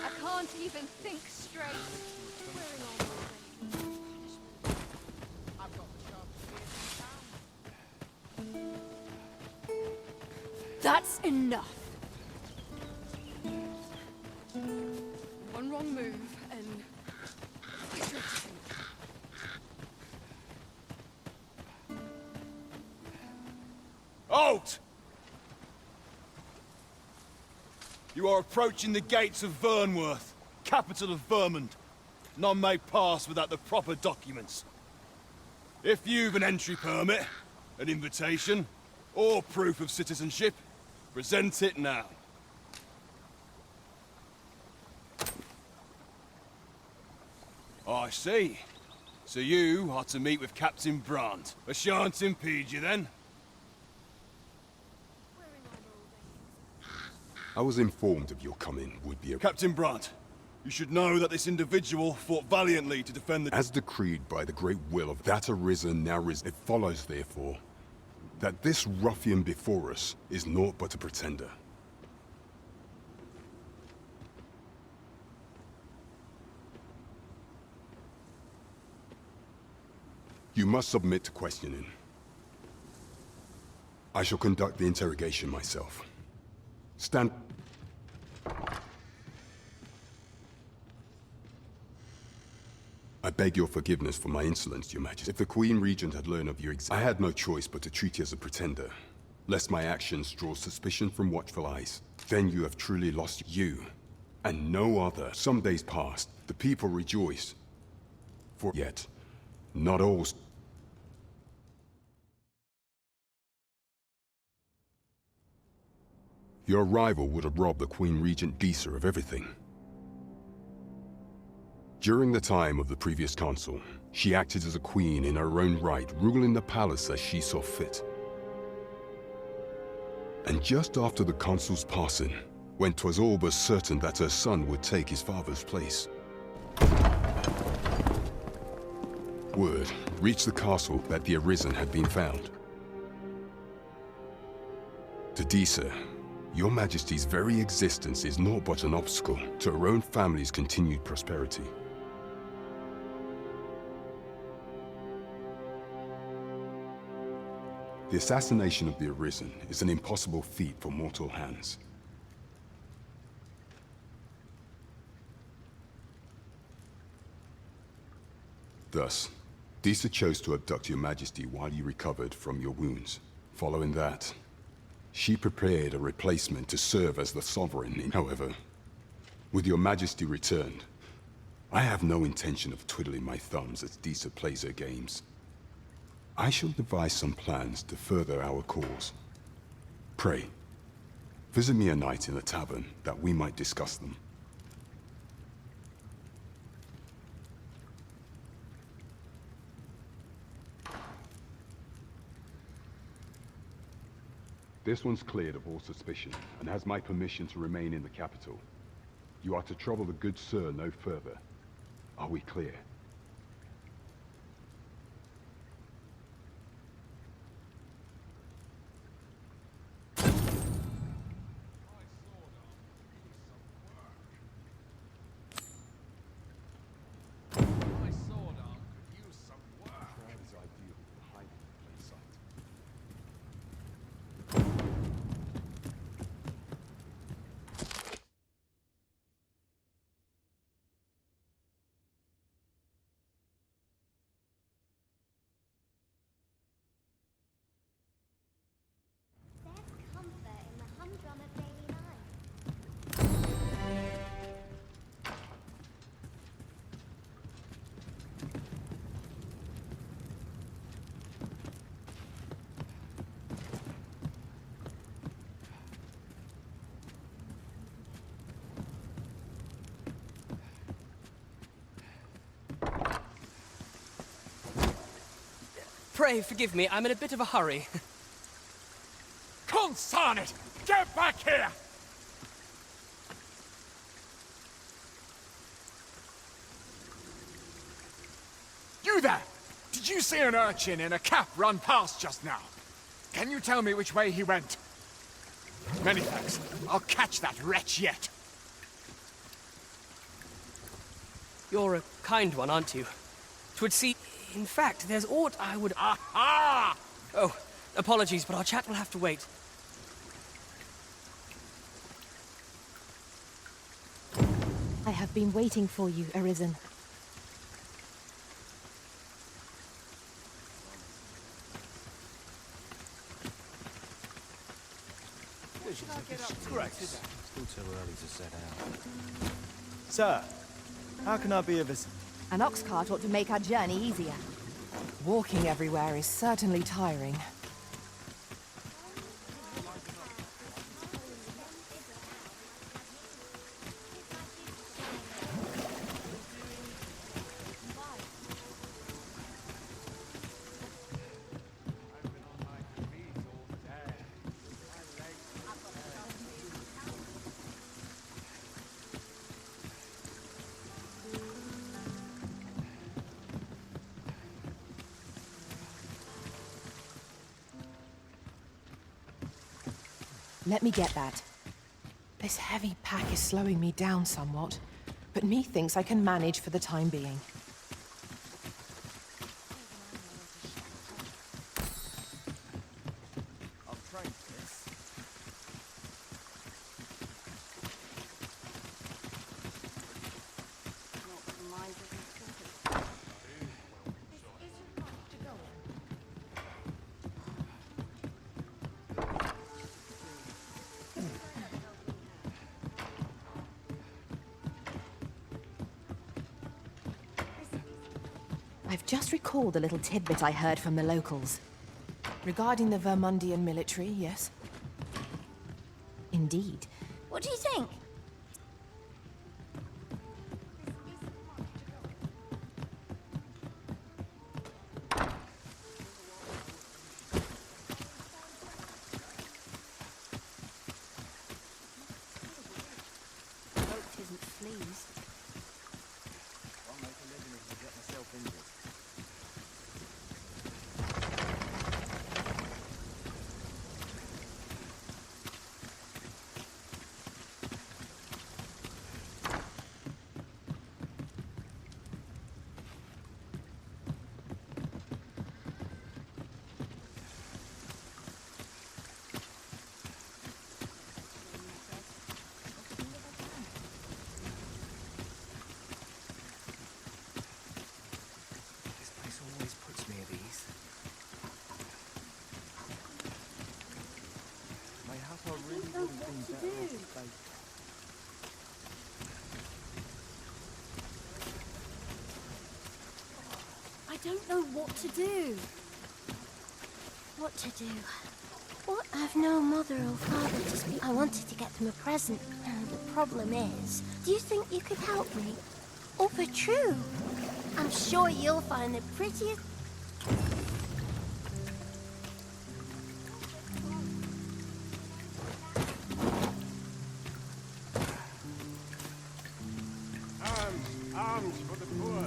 I can't even think straight. Wearing all my punishment. I've got the sharpest beard in town. That's enough. One wrong move and Halt! You are approaching the gates of Vernworth, capital of Vermont. None may pass without the proper documents. If you've an entry permit, an invitation, or proof of citizenship, present it now. I see. So you are to meet with Captain Brandt. I shan't impede you then. I was informed of your coming would be a... Captain Brandt, You should know that this individual fought valiantly to defend the... As decreed by the great will of that Arisen now risen, it follows, therefore, that this ruffian before us is naught but a pretender. You must submit to questioning. I shall conduct the interrogation myself. Stand... I beg your forgiveness for my insolence, Your Majesty. If the Queen Regent had learned of your I had no choice but to treat you as a pretender, lest my actions draw suspicion from watchful eyes. Then you have truly lost you, and no other. Some days passed, the people rejoiced. For yet, not all... Your arrival would have robbed the Queen Regent Disa of everything. During the time of the previous consul, she acted as a queen in her own right, ruling the palace as she saw fit. And just after the consul's passing, when 'twas all but certain that her son would take his father's place, word reached the castle that the Arisen had been found. To Disa, Your Majesty's very existence is naught but an obstacle to her own family's continued prosperity. The assassination of the Arisen is an impossible feat for mortal hands. Thus, Disa chose to abduct Your Majesty while you recovered from your wounds. Following that, she prepared a replacement to serve as the sovereign. However, with Your Majesty returned, I have no intention of twiddling my thumbs as Disa plays her games. I shall devise some plans to further our cause. Pray, visit me a night in the tavern that we might discuss them. This one's cleared of all suspicion and has my permission to remain in the capital. You are to trouble the good sir no further. Are we clear? Pray forgive me, I'm in a bit of a hurry. Consign it! Get back here! You there! Did you see an urchin in a cap run past just now? Can you tell me which way he went? Many thanks. I'll catch that wretch yet. You're a kind one, aren't you? 'Twould seem... In fact, there's aught I would... Aha! Oh, apologies, but our chat will have to wait. I have been waiting for you, Arisen. Still too early to set out. Sir, how can I be of assistance? An ox cart ought to make our journey easier. Walking everywhere is certainly tiring. Let me get that. This heavy pack is slowing me down somewhat, but methinks I can manage for the time being. I've just recalled a little tidbit I heard from the locals. Regarding the Vermundian military, yes? Indeed. What do you think? Hope 'tisn't fleas. I'll make a living if I get myself injured. This place always puts me at ease. Mayhap I really wouldn't be better off if they... I don't know what to do. What to do? What? I've no mother or father to speak. I wanted to get them a present. The problem is, do you think you could help me? Oh, but true. I'm sure you'll find the prettiest... Arms for the poor.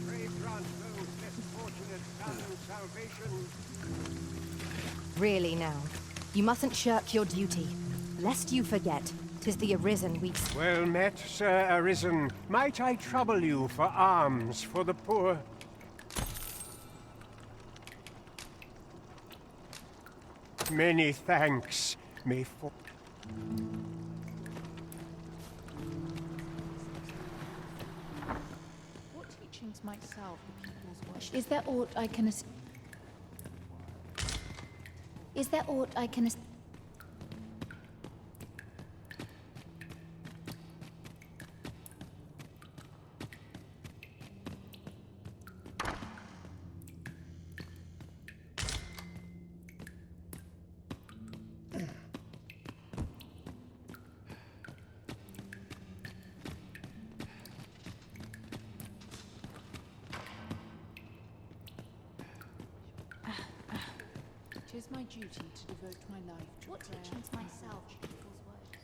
Pray grant those less fortunate some salvation. Really now, you mustn't shirk your duty, lest you forget 'tis the Arisen we... Well met, Sir Arisen. Might I trouble you for alms for the poor? Many thanks, may for... What teachings might salve the people's worship? Is there aught I can... Is there aught I can... It is my duty to devote my life to What prayer teachings and myself? worship. People's words.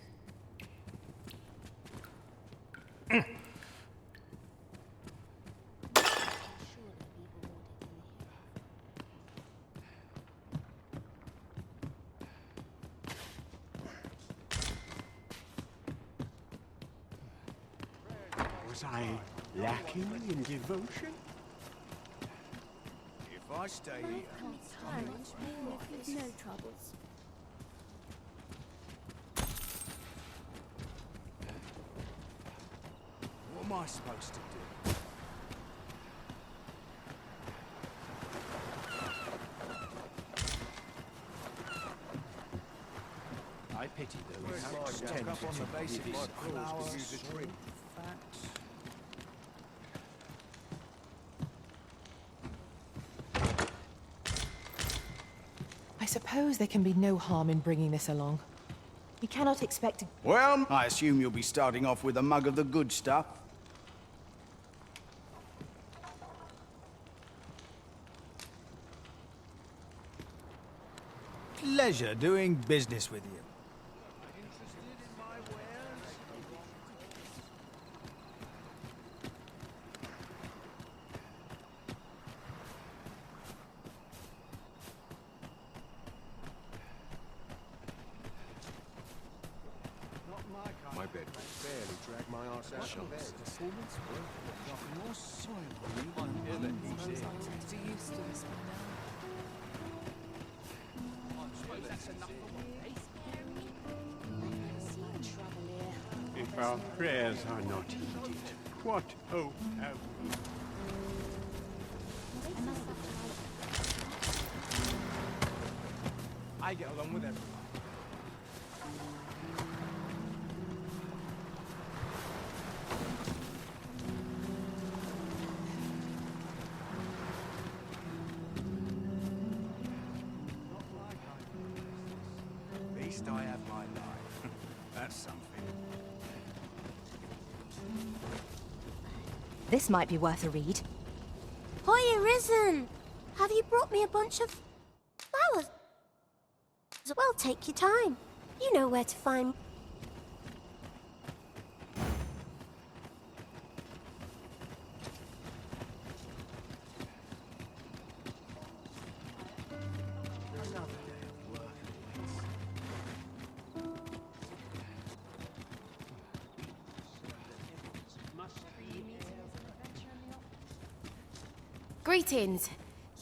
Was I lacking in devotion? If I stay here, No troubles. what am I supposed to do? I pity Where's those my who stuck tend up to on the tinker basic with flowers, flowers, use a drink? fat. I suppose there can be no harm in bringing this along. We cannot expect to... Well, I assume you'll be starting off with a mug of the good stuff. Pleasure doing business with you. bed. Barely drag my arse out of bed. Performance worth more soil on So used to this one now. If our prayers are not heeded, what hope have we? I get along with everyone. At least I have my life. That's something. This might be worth a read. Hi, Arisen! Have you brought me a bunch of flowers? Well, take your time. You know where to find. Greetings.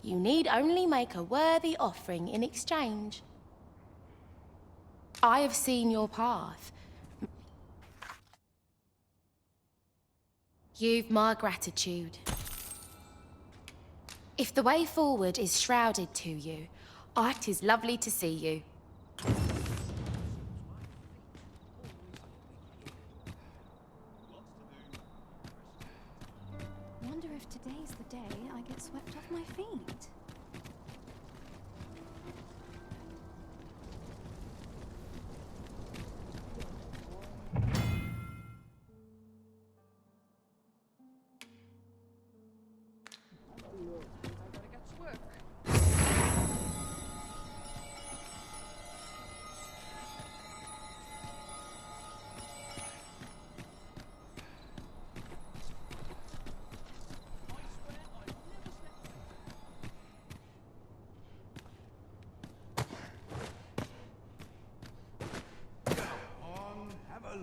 You need only make a worthy offering in exchange. I have seen your path. You've my gratitude. If the way forward is shrouded to you, it is lovely to see you. Wonder if today's the day I get swept off my feet.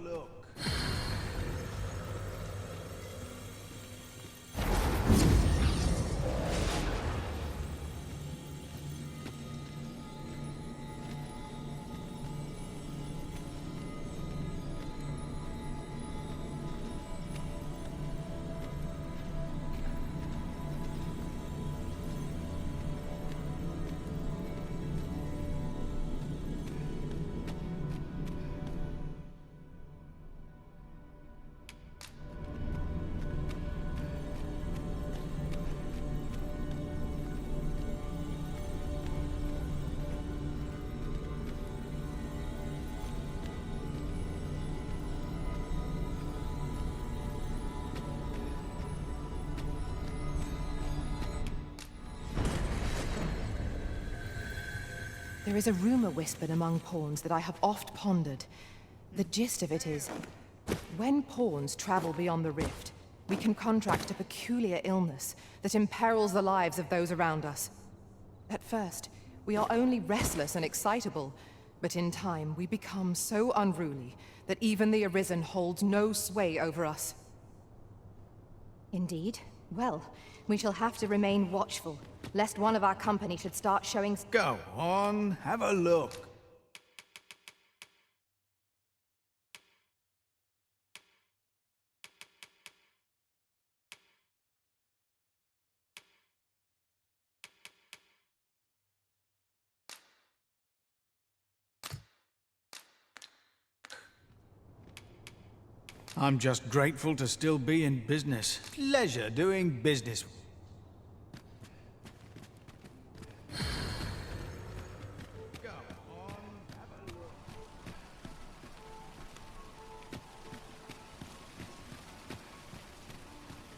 Look. There is a rumor whispered among pawns that I have oft pondered. The gist of it is, when pawns travel beyond the rift, we can contract a peculiar illness that imperils the lives of those around us. At first, we are only restless and excitable, but in time we become so unruly that even the Arisen holds no sway over us. Indeed. Well, we shall have to remain watchful, lest one of our company should start showing... Go on, have a look. I'm just grateful to still be in business. Pleasure doing business.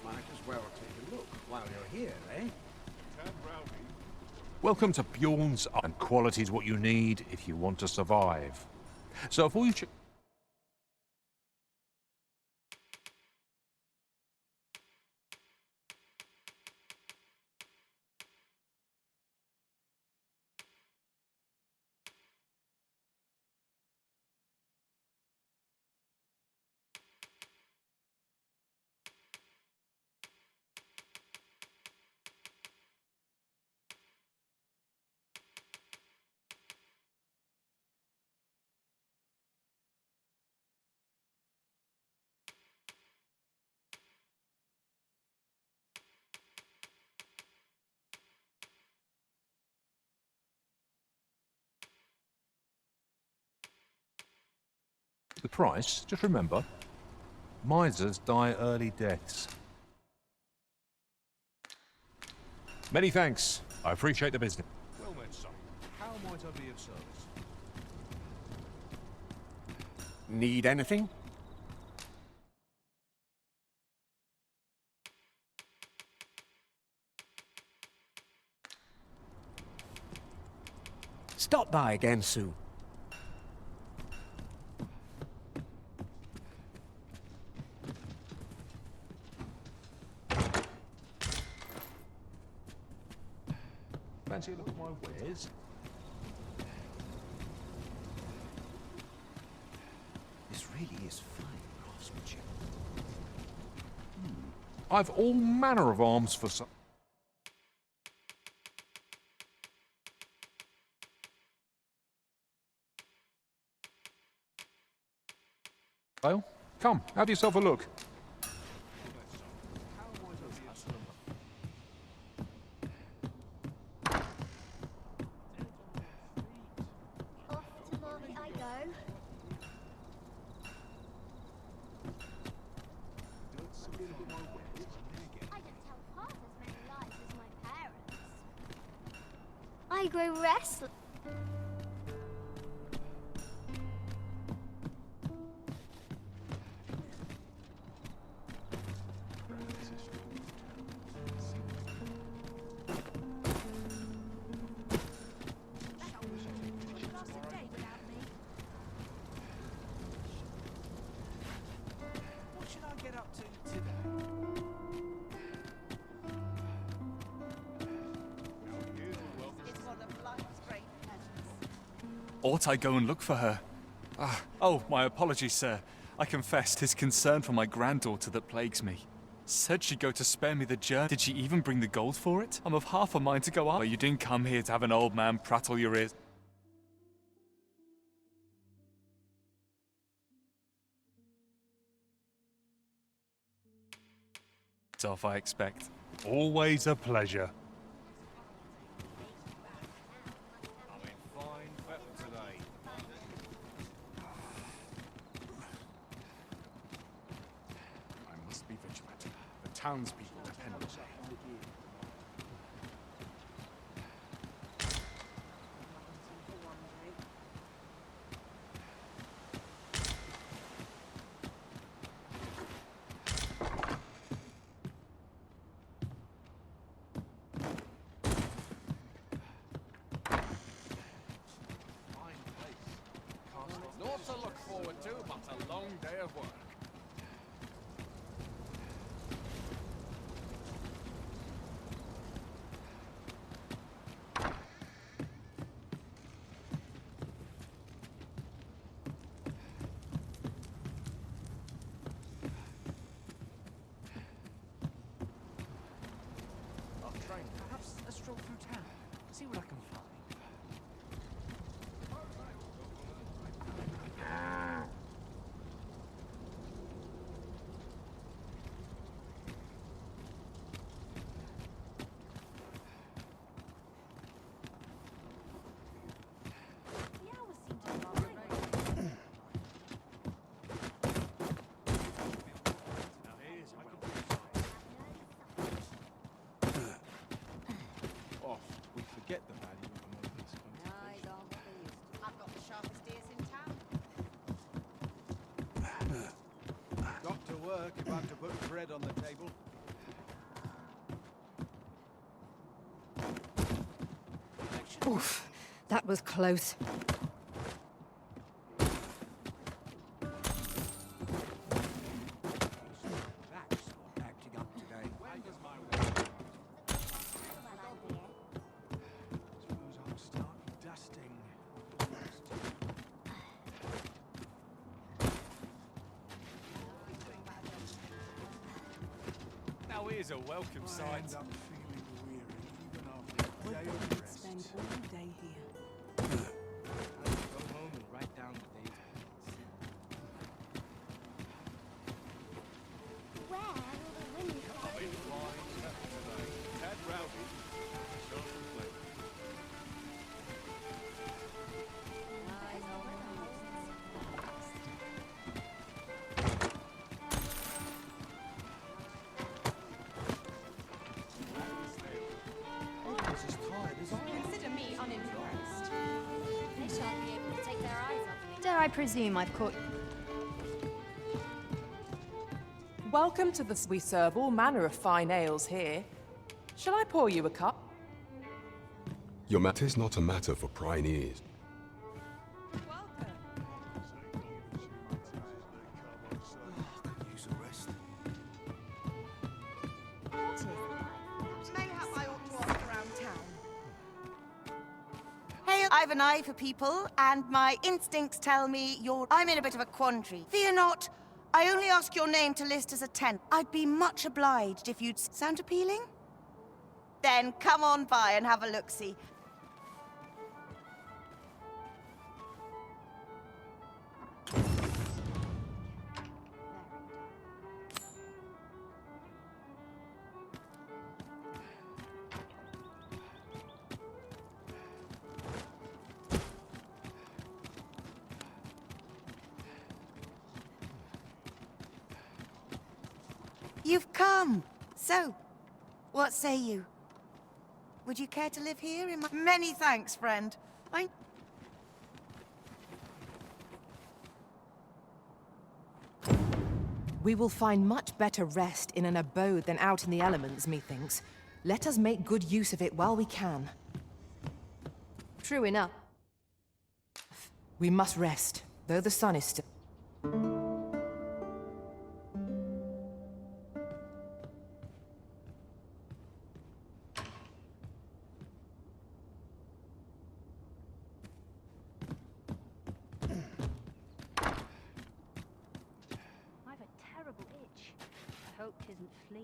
Might as well take a look while you're here, eh? Welcome to Bjorn's, and quality is what you need if you want to survive. So if all you The price, just remember, misers die early deaths. Many thanks. I appreciate the business. Well met, son. How might I be of service? Need anything? Stop by again soon. Fancy a look at my wares? This really is fine craftsmanship. I've all manner of arms for some. Well, come, have yourself a look. Off to market I go. I don't tell half as many lies as my parents. I grow restless. What should I get up to today? It's one of life's great pleasures. Ought I go and look for her? Oh, my apologies, sir. I confess 'tis concern for my granddaughter that plagues me. Said she'd go to spare me the journey. Did she even bring the gold for it? I'm of half a mind to go up. Well, you didn't come here to have an old man prattle your ears. It's off, I expect. Always a pleasure. I'm in fine weather today. I must be vigilant. The townspeople depend on me. Naught to look forward to, but a long day of work. I'll try perhaps a stroll through town. See what I can find. Oft we forget the value of a moment's contemplation. I've got the sharpest ears in town. Got to work if I'm to put bread on the table. Oof, that was close. That's not acting up today. When does my work Suppose I'll start dusting. Now here's a welcome I sight. end up feeling weary even after a day of rest. Spend all day here. Go home and write down the day's Where will the wind go? I'm in fine weather today. Tad rowdy. Shan't complain. Consider me unimpressed. They shan't be able to take their eyes off me. Dare I presume I've caught... Welcome to the... We serve all manner of fine ales here. Shall I pour you a cup? Your matter is not a matter for prying ears. Mayhap I ought to ask around town. Hey, I've an eye for people, and my instincts tell me I'm in a bit of a quandary. Fear not. I only ask your name to list as a tenant. I'd be much obliged if you'd... Sound appealing? Then come on by and have a look-see. You've come. So, what say you? Would you care to live here in my... Many thanks, friend. We will find much better rest in an abode than out in the elements, methinks. Let us make good use of it while we can. True enough. We must rest, though the sun is still... I've a terrible itch. I hope 'tisn't fleas.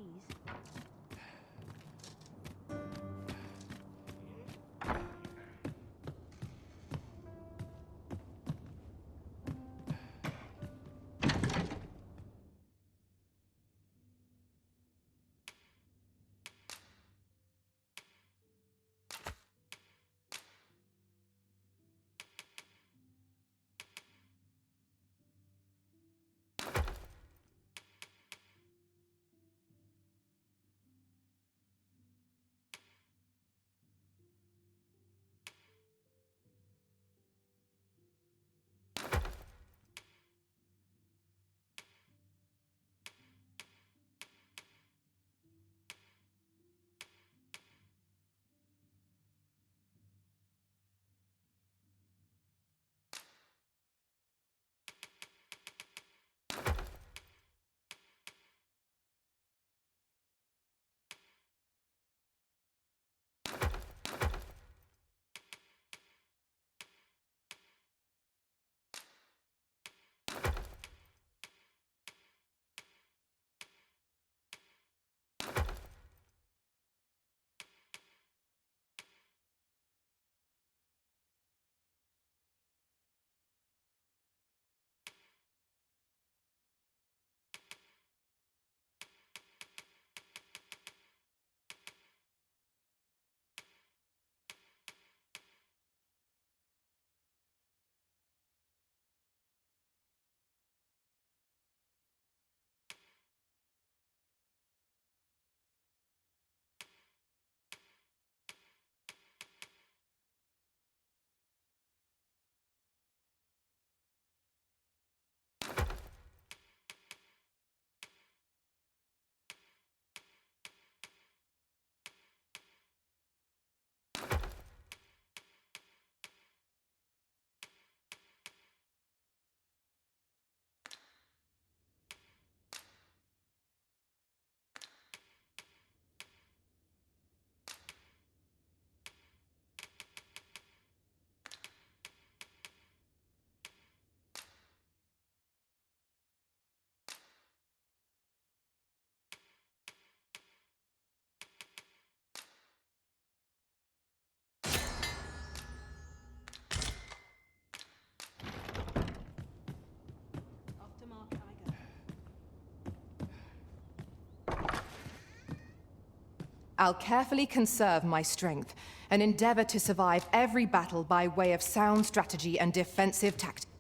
I'll carefully conserve my strength and endeavor to survive every battle by way of sound strategy and defensive tactics.